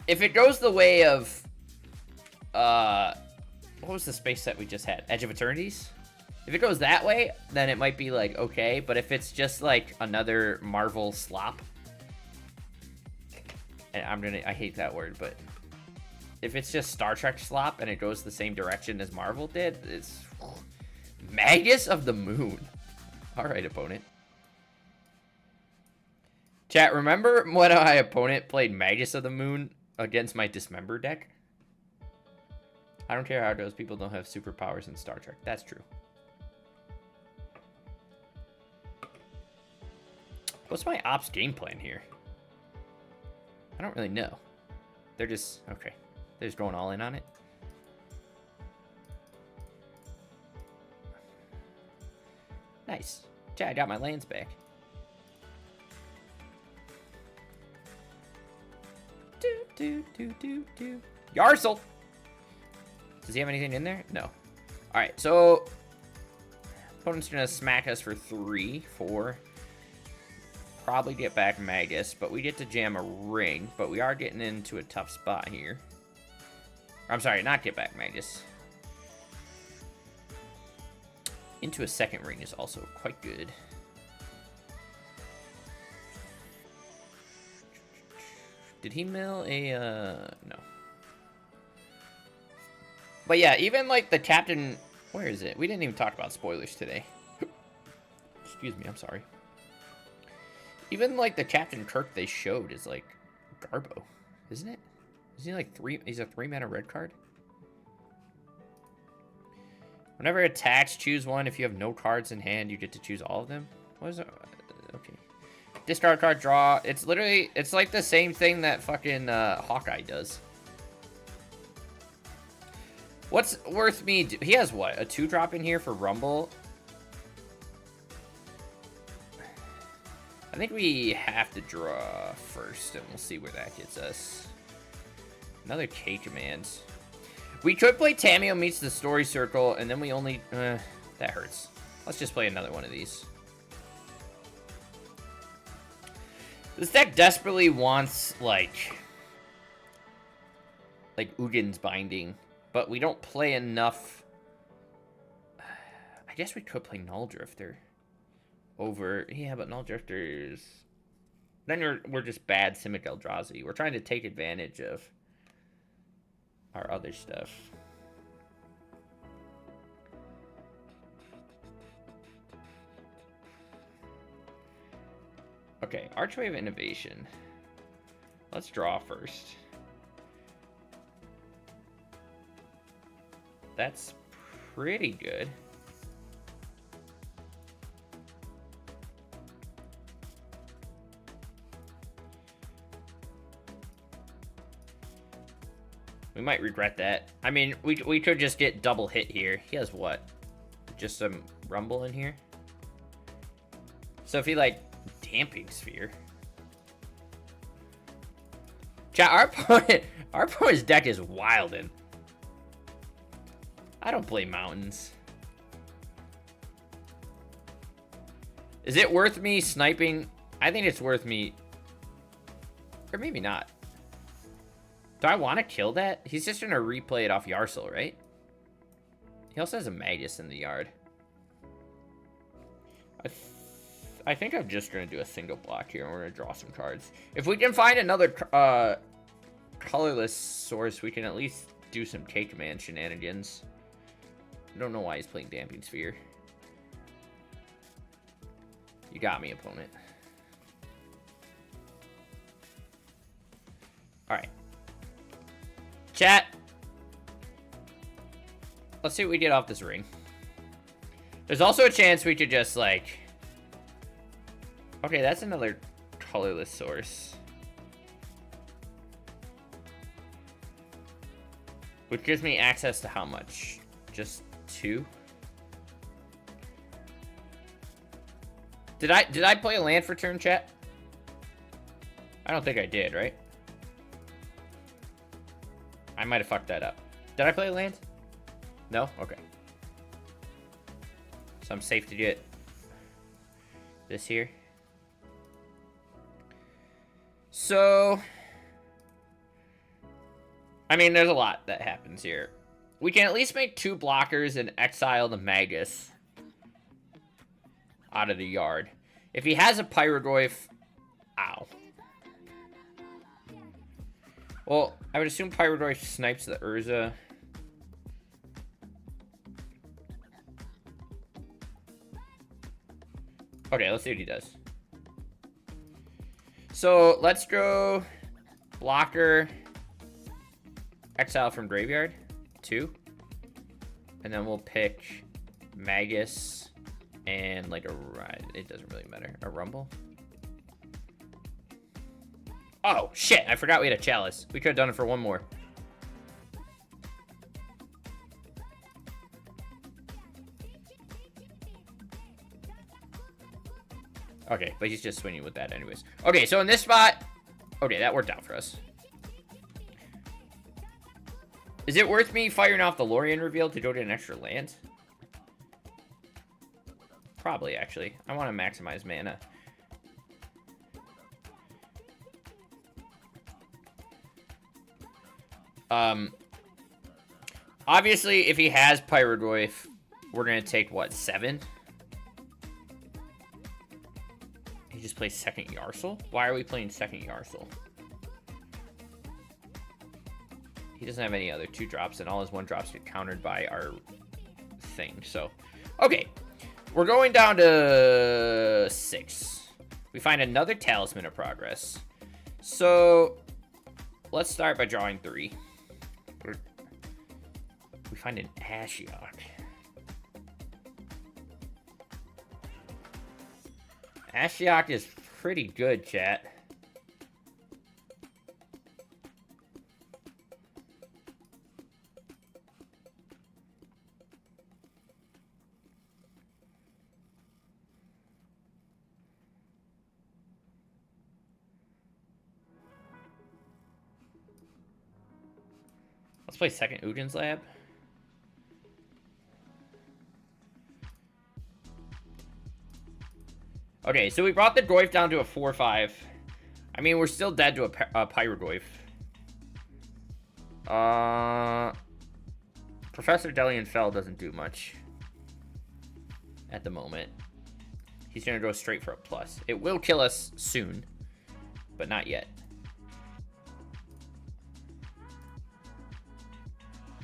if it goes the way of, what was the space set we just had? Edge of Eternities? If it goes that way, then it might be, like, okay. But if it's just, like, another Marvel slop, and I hate that word, but if it's just Star Trek slop and it goes the same direction as Marvel did, it's Magus of the Moon. All right, opponent. Chat, remember when my opponent played Magus of the Moon against my Dismember deck? I don't care how it goes. People don't have superpowers in Star Trek. That's true. What's my ops game plan here? I don't really know. They're just... Okay. They're just going all in on it. Nice. Yeah, I got my lands back. Yarsel! Does he have anything in there? No. Alright, so... Opponent's gonna smack us for 3, 4. Probably get back Magus, but we get to jam a ring. But we are getting into a tough spot here. I'm sorry, not get back Magus. Into a second ring is also quite good. Did he mill a, no. But yeah, even like the captain, where is it? We didn't even talk about spoilers today. Excuse me, I'm sorry. Even like the Captain Kirk they showed is like Garbo, isn't it? Is he like he's a 3-mana red card? Whenever it attacks, choose one. If you have no cards in hand, you get to choose all of them. What is it? Okay. Discard card, draw. It's literally, it's like the same thing that fucking Hawkeye does. What's worth me? He has what? A 2-drop in here for Rumble? I think we have to draw first, and we'll see where that gets us. Another K commands. We could play Tameo meets the Story Circle, and then we only... that hurts. Let's just play another one of these. This deck desperately wants, like Ugin's Binding, but we don't play enough... I guess we could play Null Drifter over... Yeah, but Null Drifter's... Then we're just bad Simic Eldrazi. We're trying to take advantage of our other stuff. Okay, Archwave Innovation. Let's draw first. That's pretty good. We might regret that. I mean, we could just get double hit here. He has what? Just some Rumble in here? So if he, like, Damping Sphere. Chat, our opponent's deck is wildin'. I don't play mountains. Is it worth me sniping? I think it's worth me... Or maybe not. Do I want to kill that? He's just going to replay it off Yarsel, right? He also has a Magus in the yard. I think I'm just going to do a single block here, and we're going to draw some cards. If we can find another colorless source, we can at least do some K-Command shenanigans. I don't know why he's playing Damping Sphere. You got me, opponent. Alright. Chat. Let's see what we get off this ring. There's also a chance we could just, like... Okay, that's another colorless source. Which gives me access to how much? Just 2? Did I play a land for turn, chat? I don't think I did, right? I might have fucked that up. Did I play a land? No? Okay. So I'm safe to get this here. So, I mean, there's a lot that happens here. We can at least make 2 blockers and exile the Magus out of the yard. If he has a Pyroglyph... Ow. Well, I would assume Pyroglyph snipes the Urza. Okay, let's see what he does. So, let's go blocker, exile from graveyard, 2. And then we'll pick Magus and like a ride. It doesn't really matter. A Rumble. Oh, shit. I forgot we had a chalice. We could have done it for one more. Okay, but he's just swinging with that anyways. Okay, so in this spot... Okay, that worked out for us. Is it worth me firing off the Lorien reveal to go to an extra land? Probably, actually. I want to maximize mana. Obviously, if he has Pyrodroif, we're going to take, what, 7? He just plays second Yarsel? Why are we playing second Yarsel? He doesn't have any other 2-drops, and all his 1-drops get countered by our thing, so... Okay, we're going down to 6. We find another Talisman of Progress. So, let's start by drawing 3. We find an Ashiok. Ashiok is pretty good, chat. Let's play second Ujin's Lab. Okay, so we brought the Goyf down to a 4-5. I mean, we're still dead to a Pyrogoyf. Professor Delian Fell doesn't do much at the moment. He's going to go straight for a plus. It will kill us soon, but not yet.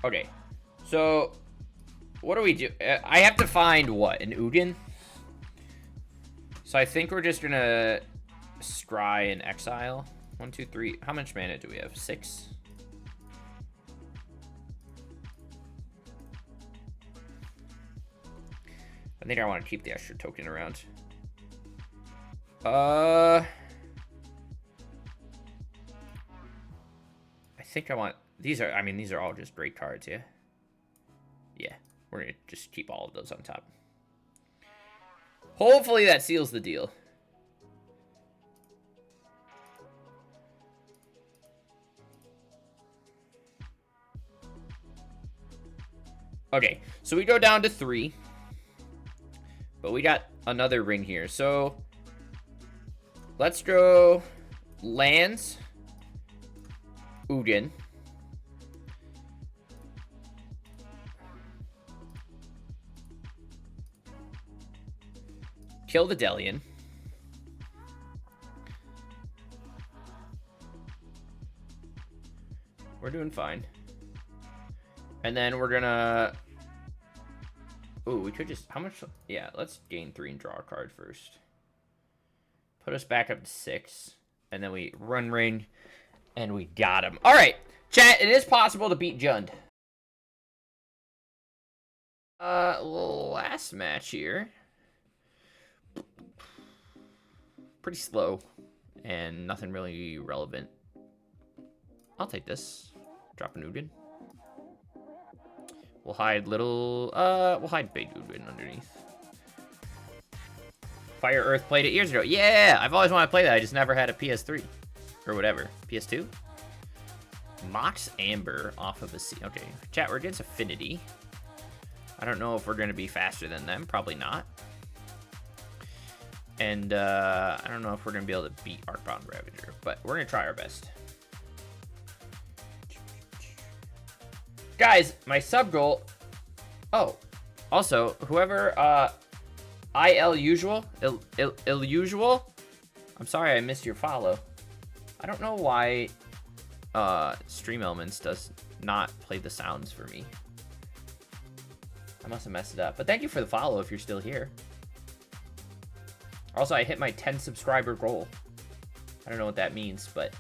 Okay, so what do we do? I have to find, what, an Ugin? So I think we're just gonna scry and exile. 1, 2, 3. How much mana do we have? 6? I think I want to keep the extra token around. I think I want... These are, I mean, these are all just great cards, yeah? Yeah, we're gonna just keep all of those on top. Hopefully that seals the deal. Okay, so we go down to 3. But we got another ring here. So, let's go lands, Ugin. Kill the Delian. We're doing fine. And then we're gonna... Ooh, we could just... How much... Yeah, let's gain 3 and draw a card first. Put us back up to 6. And then we run ring. And we got him. Alright, chat, it is possible to beat Jund. Last match here. Pretty slow. And nothing really relevant. I'll take this. Drop an Ugin. We'll hide little... we'll hide big Ugin underneath. Fire Earth played it years ago. Yeah! I've always wanted to play that. I just never had a PS3. Or whatever. PS2? Mox Amber off of a C. Okay. Chat, we're against Affinity. I don't know if we're going to be faster than them. Probably not. And, I don't know if we're going to be able to beat Arcbound Ravager. But we're going to try our best. Guys, my sub goal... Oh. Also, whoever, Ilusual? I'm sorry I missed your follow. I don't know why, Stream Elements does not play the sounds for me. I must have messed it up. But thank you for the follow if you're still here. Also, I hit my 10 subscriber goal. I don't know what that means, but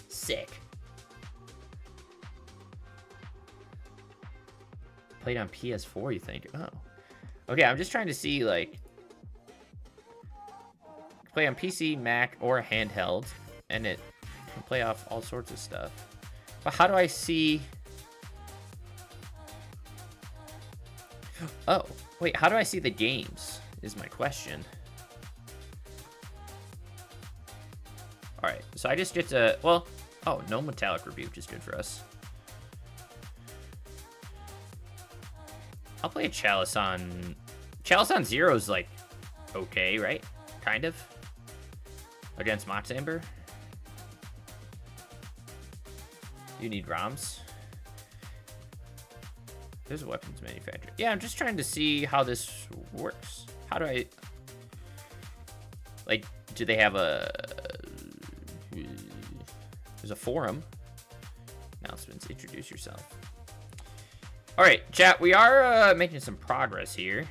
sick. Played on PS4, you think? Oh. Okay, I'm just trying to see, like... Play on PC, Mac, or handheld. And it play off all sorts of stuff. But how do I see... Oh, wait, how do I see the games is my question. Alright, so I just get to... Well, oh, no Metallic Rebuke, which is good for us. I'll play a Chalice on... Chalice on 0 is, like, okay, right? Kind of. Against Mox Amber. You need ROMs. There's a weapons manufacturer. Yeah, I'm just trying to see how this works. How do I... Like, do they have a... There's a forum. Announcements. Introduce yourself. Alright, chat. We are making some progress here.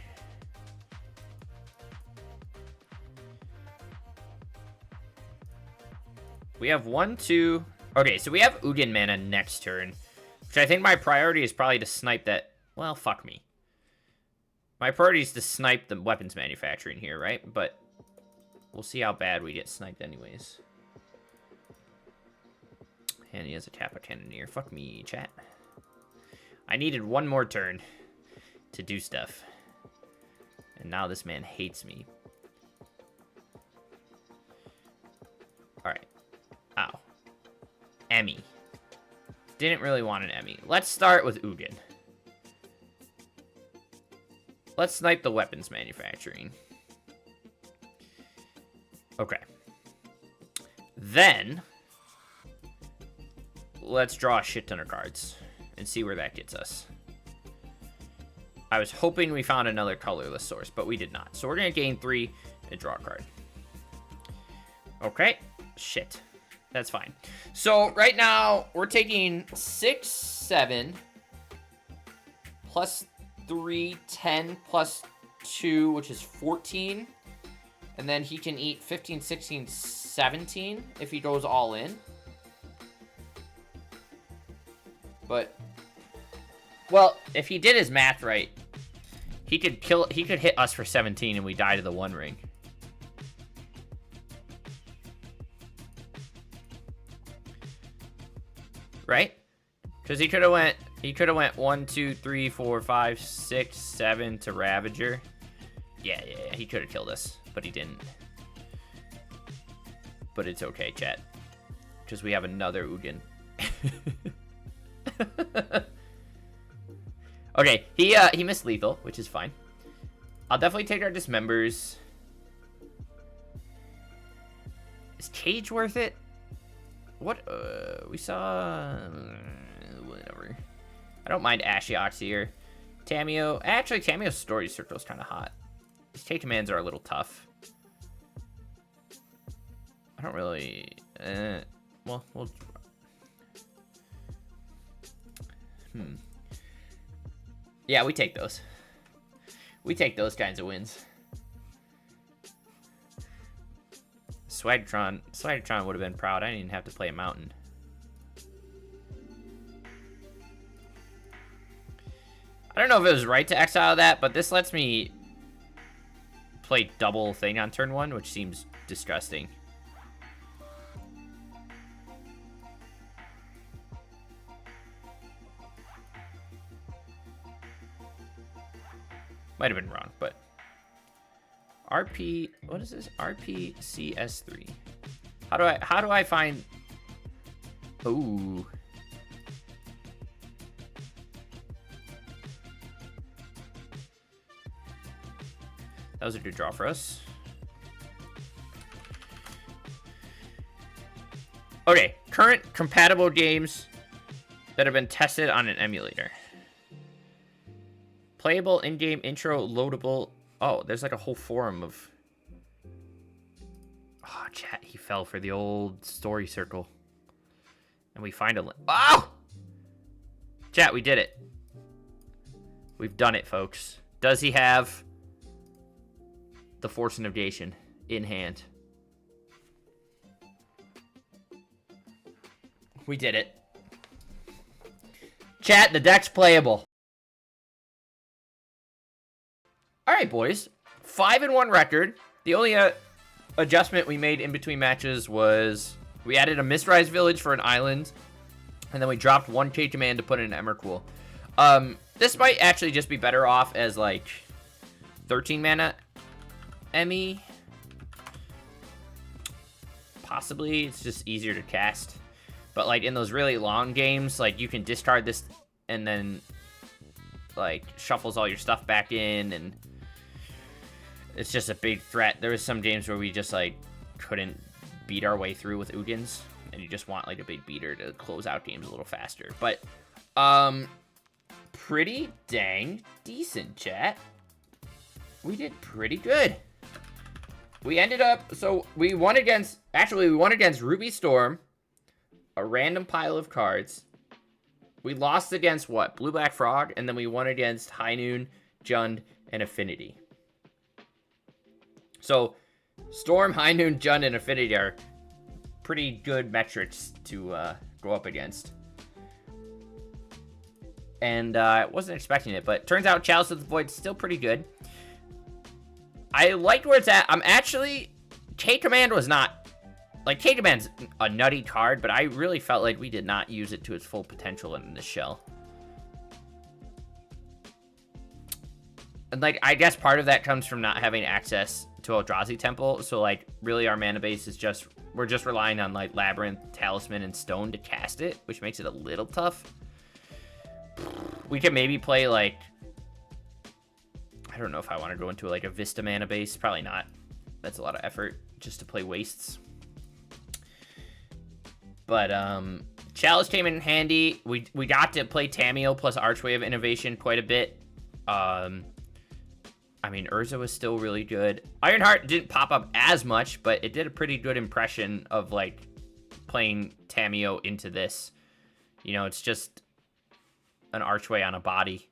We have 1, 2... Okay, so we have Ugin mana next turn. Which I think my priority is probably to snipe that... Well, fuck me. My priority is to snipe the weapons manufacturing here, right? But we'll see how bad we get sniped anyways. And he has a Tapper Cannoneer. Fuck me, chat. I needed one more turn to do stuff. And now this man hates me. Alright. Ow. Emmy. Didn't really want an Emmy. Let's start with Ugin. Let's snipe the weapons manufacturing. Okay. Then, let's draw a shit ton of cards and see where that gets us. I was hoping we found another colorless source, but we did not. So we're going to gain 3 and draw a card. Okay. Shit. That's fine. So right now, we're taking 6, 7, plus 3, 10, plus 2, which is 14. And then he can eat 15, 16, 17 if he goes all in. But, well, if he did his math right, he could hit us for 17 and we die to the One Ring. Right? Because he could have went 1, 2, 3, 4, 5, 6, 7 to Ravager. Yeah, he could have killed us, but he didn't. But it's okay, chat. Because we have another Ugin. Okay, he missed lethal, which is fine. I'll definitely take our dismembers. Is Cage worth it? What, we saw, whatever. I don't mind Ashiok here. Tameo, actually, Tameo's story circle is kind of hot. His K commands are a little tough. I don't really, well, yeah, we take those. We take those kinds of wins. Swagtron would have been proud. I didn't even have to play a mountain. I don't know if it was right to exile that, but this lets me play double thing on turn 1, which seems disgusting. Might have been wrong, but RP, what is this? RPCS3. How do I find? Ooh. That was a good draw for us. Okay, current compatible games that have been tested on an emulator. Playable in-game intro loadable. Oh, there's like a whole forum of... Oh, chat, he fell for the old story circle. And we find a... Oh! Chat, we did it. We've done it, folks. Does he have the Force of Negation in hand? We did it. Chat, the deck's playable. Alright, boys. 5-1 record. The only adjustment we made in between matches was We added a Mistrise Village for an island, and then we dropped 1 K-Command to put in an Emrakul. This might actually just be better off as, like, 13 mana Emmy. Possibly. It's just easier to cast. But, like, in those really long games, like, you can discard this and then, like, shuffles all your stuff back in, and it's just a big threat. There was some games where we just, like, couldn't beat our way through with Ugins, and you just want, like, a big beater to close out games a little faster. But, pretty dang decent, chat. We did pretty good. We ended up, so we won against, actually, we won against Ruby Storm, a random pile of cards. We lost against, what, Blue Black Frog, and then we won against High Noon, Jund, and Affinity. So, Storm, High Noon, Jund, and Affinity are pretty good metrics to go up against. And I wasn't expecting it, but turns out Chalice of the Void's still pretty good. I liked where it's at. I'm actually... K-Command was not... Like, K-Command's a nutty card, but I really felt like we did not use it to its full potential in this shell. And, like, I guess part of that comes from not having access to Eldrazi Temple. So, like, really our mana base is just... We're just relying on, like, Labyrinth, Talisman, and Stone to cast it, which makes it a little tough. We could maybe play, like... I don't know if I want to go into, like, a Vista mana base. Probably not. That's a lot of effort just to play Wastes. But, Chalice came in handy. We got to play Tamiyo plus Archway of Innovation quite a bit. I mean, Urza was still really good. Ironheart didn't pop up as much, but it did a pretty good impression of, like, playing Tamiyo into this. You know, it's just an Archway on a body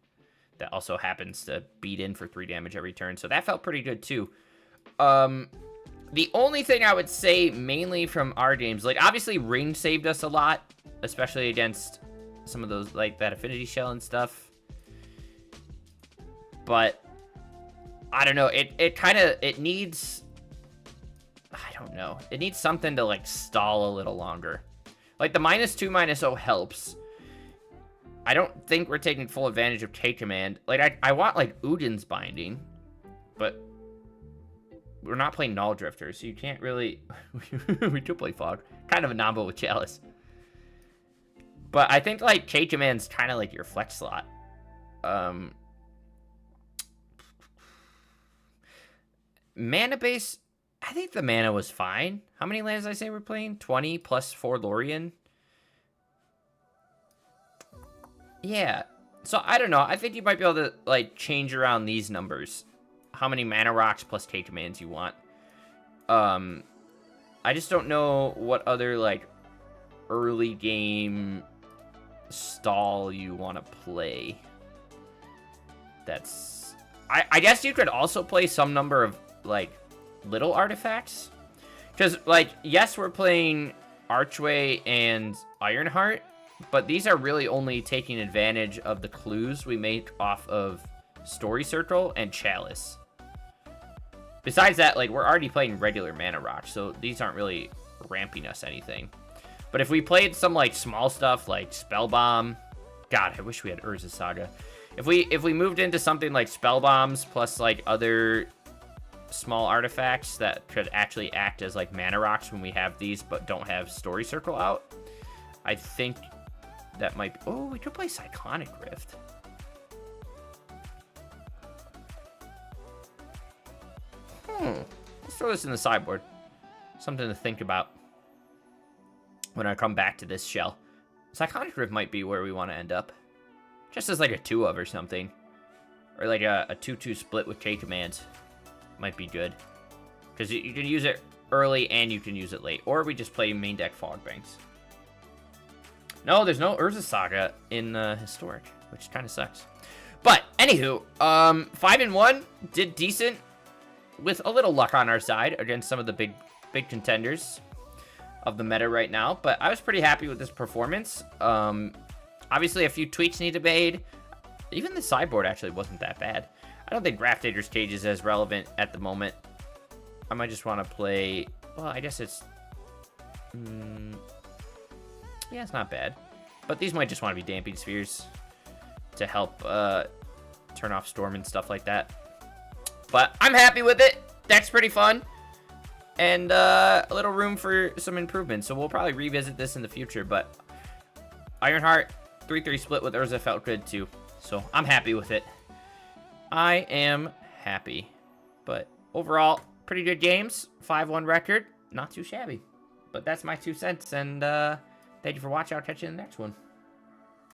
that also happens to beat in for 3 damage every turn. So that felt pretty good, too. The only thing I would say, mainly from our games, like, obviously, range saved us a lot, especially against some of those, like, that Affinity Shell and stuff. But, I don't know, it needs, I don't know, it needs something to, like, stall a little longer. Like, the -2/-0 helps. I don't think we're taking full advantage of K-Command. Like, I want, like, Ugin's Binding, but... We're not playing Null Drifter, so you can't really... we could play Fog. Kind of a combo with Chalice. But I think, like, K-Command's kind of like your flex slot. Mana base... I think the mana was fine. How many lands did I say we're playing? 20 plus 4 Lorien? Yeah. So, I don't know. I think you might be able to, like, change around these numbers. How many mana rocks plus K-Commands you want. I just don't know what other, like, early game stall you want to play. That's... I guess you could also play some number of, like, little artifacts. Because, like, yes, we're playing Archway and Ironheart, but these are really only taking advantage of the clues we make off of Story Circle and Chalice. Besides that, like, we're already playing regular mana rocks, so these aren't really ramping us anything. But if we played some, like, small stuff, like Spellbomb... God, I wish we had Urza Saga. If we moved into something like Spellbombs, plus, like, other small artifacts that could actually act as, like, mana rocks when we have these, but don't have Story Circle out, I think that might... Oh, we could play Cyclonic Rift. Let's throw this in the sideboard. Something to think about when I come back to this shell. Cyclonic Rift might be where we want to end up. Just as like a 2-of or something. Or like a 2-2 split with K-Commands. Might be good. Because you can use it early and you can use it late. Or we just play main deck Fog Banks. No, there's no Urza Saga in Historic, which kind of sucks. But, anywho, 5-1 did decent. With a little luck on our side against some of the big contenders of the meta right now. But I was pretty happy with this performance. Obviously, a few tweaks need to be made. Even the sideboard actually wasn't that bad. I don't think Graftator's Cage is as relevant at the moment. I might just want to play... Well, I guess it's Yeah, it's not bad. But these might just want to be damping spheres to help turn off storm and stuff like that. But I'm happy with it. Deck's pretty fun. And a little room for some improvements. So we'll probably revisit this in the future. But Ironheart 3-3 split with Urza felt good too. So I'm happy with it. I am happy. But overall, pretty good games. 5-1 record. Not too shabby. But that's my 2 cents. And thank you for watching. I'll catch you in the next one.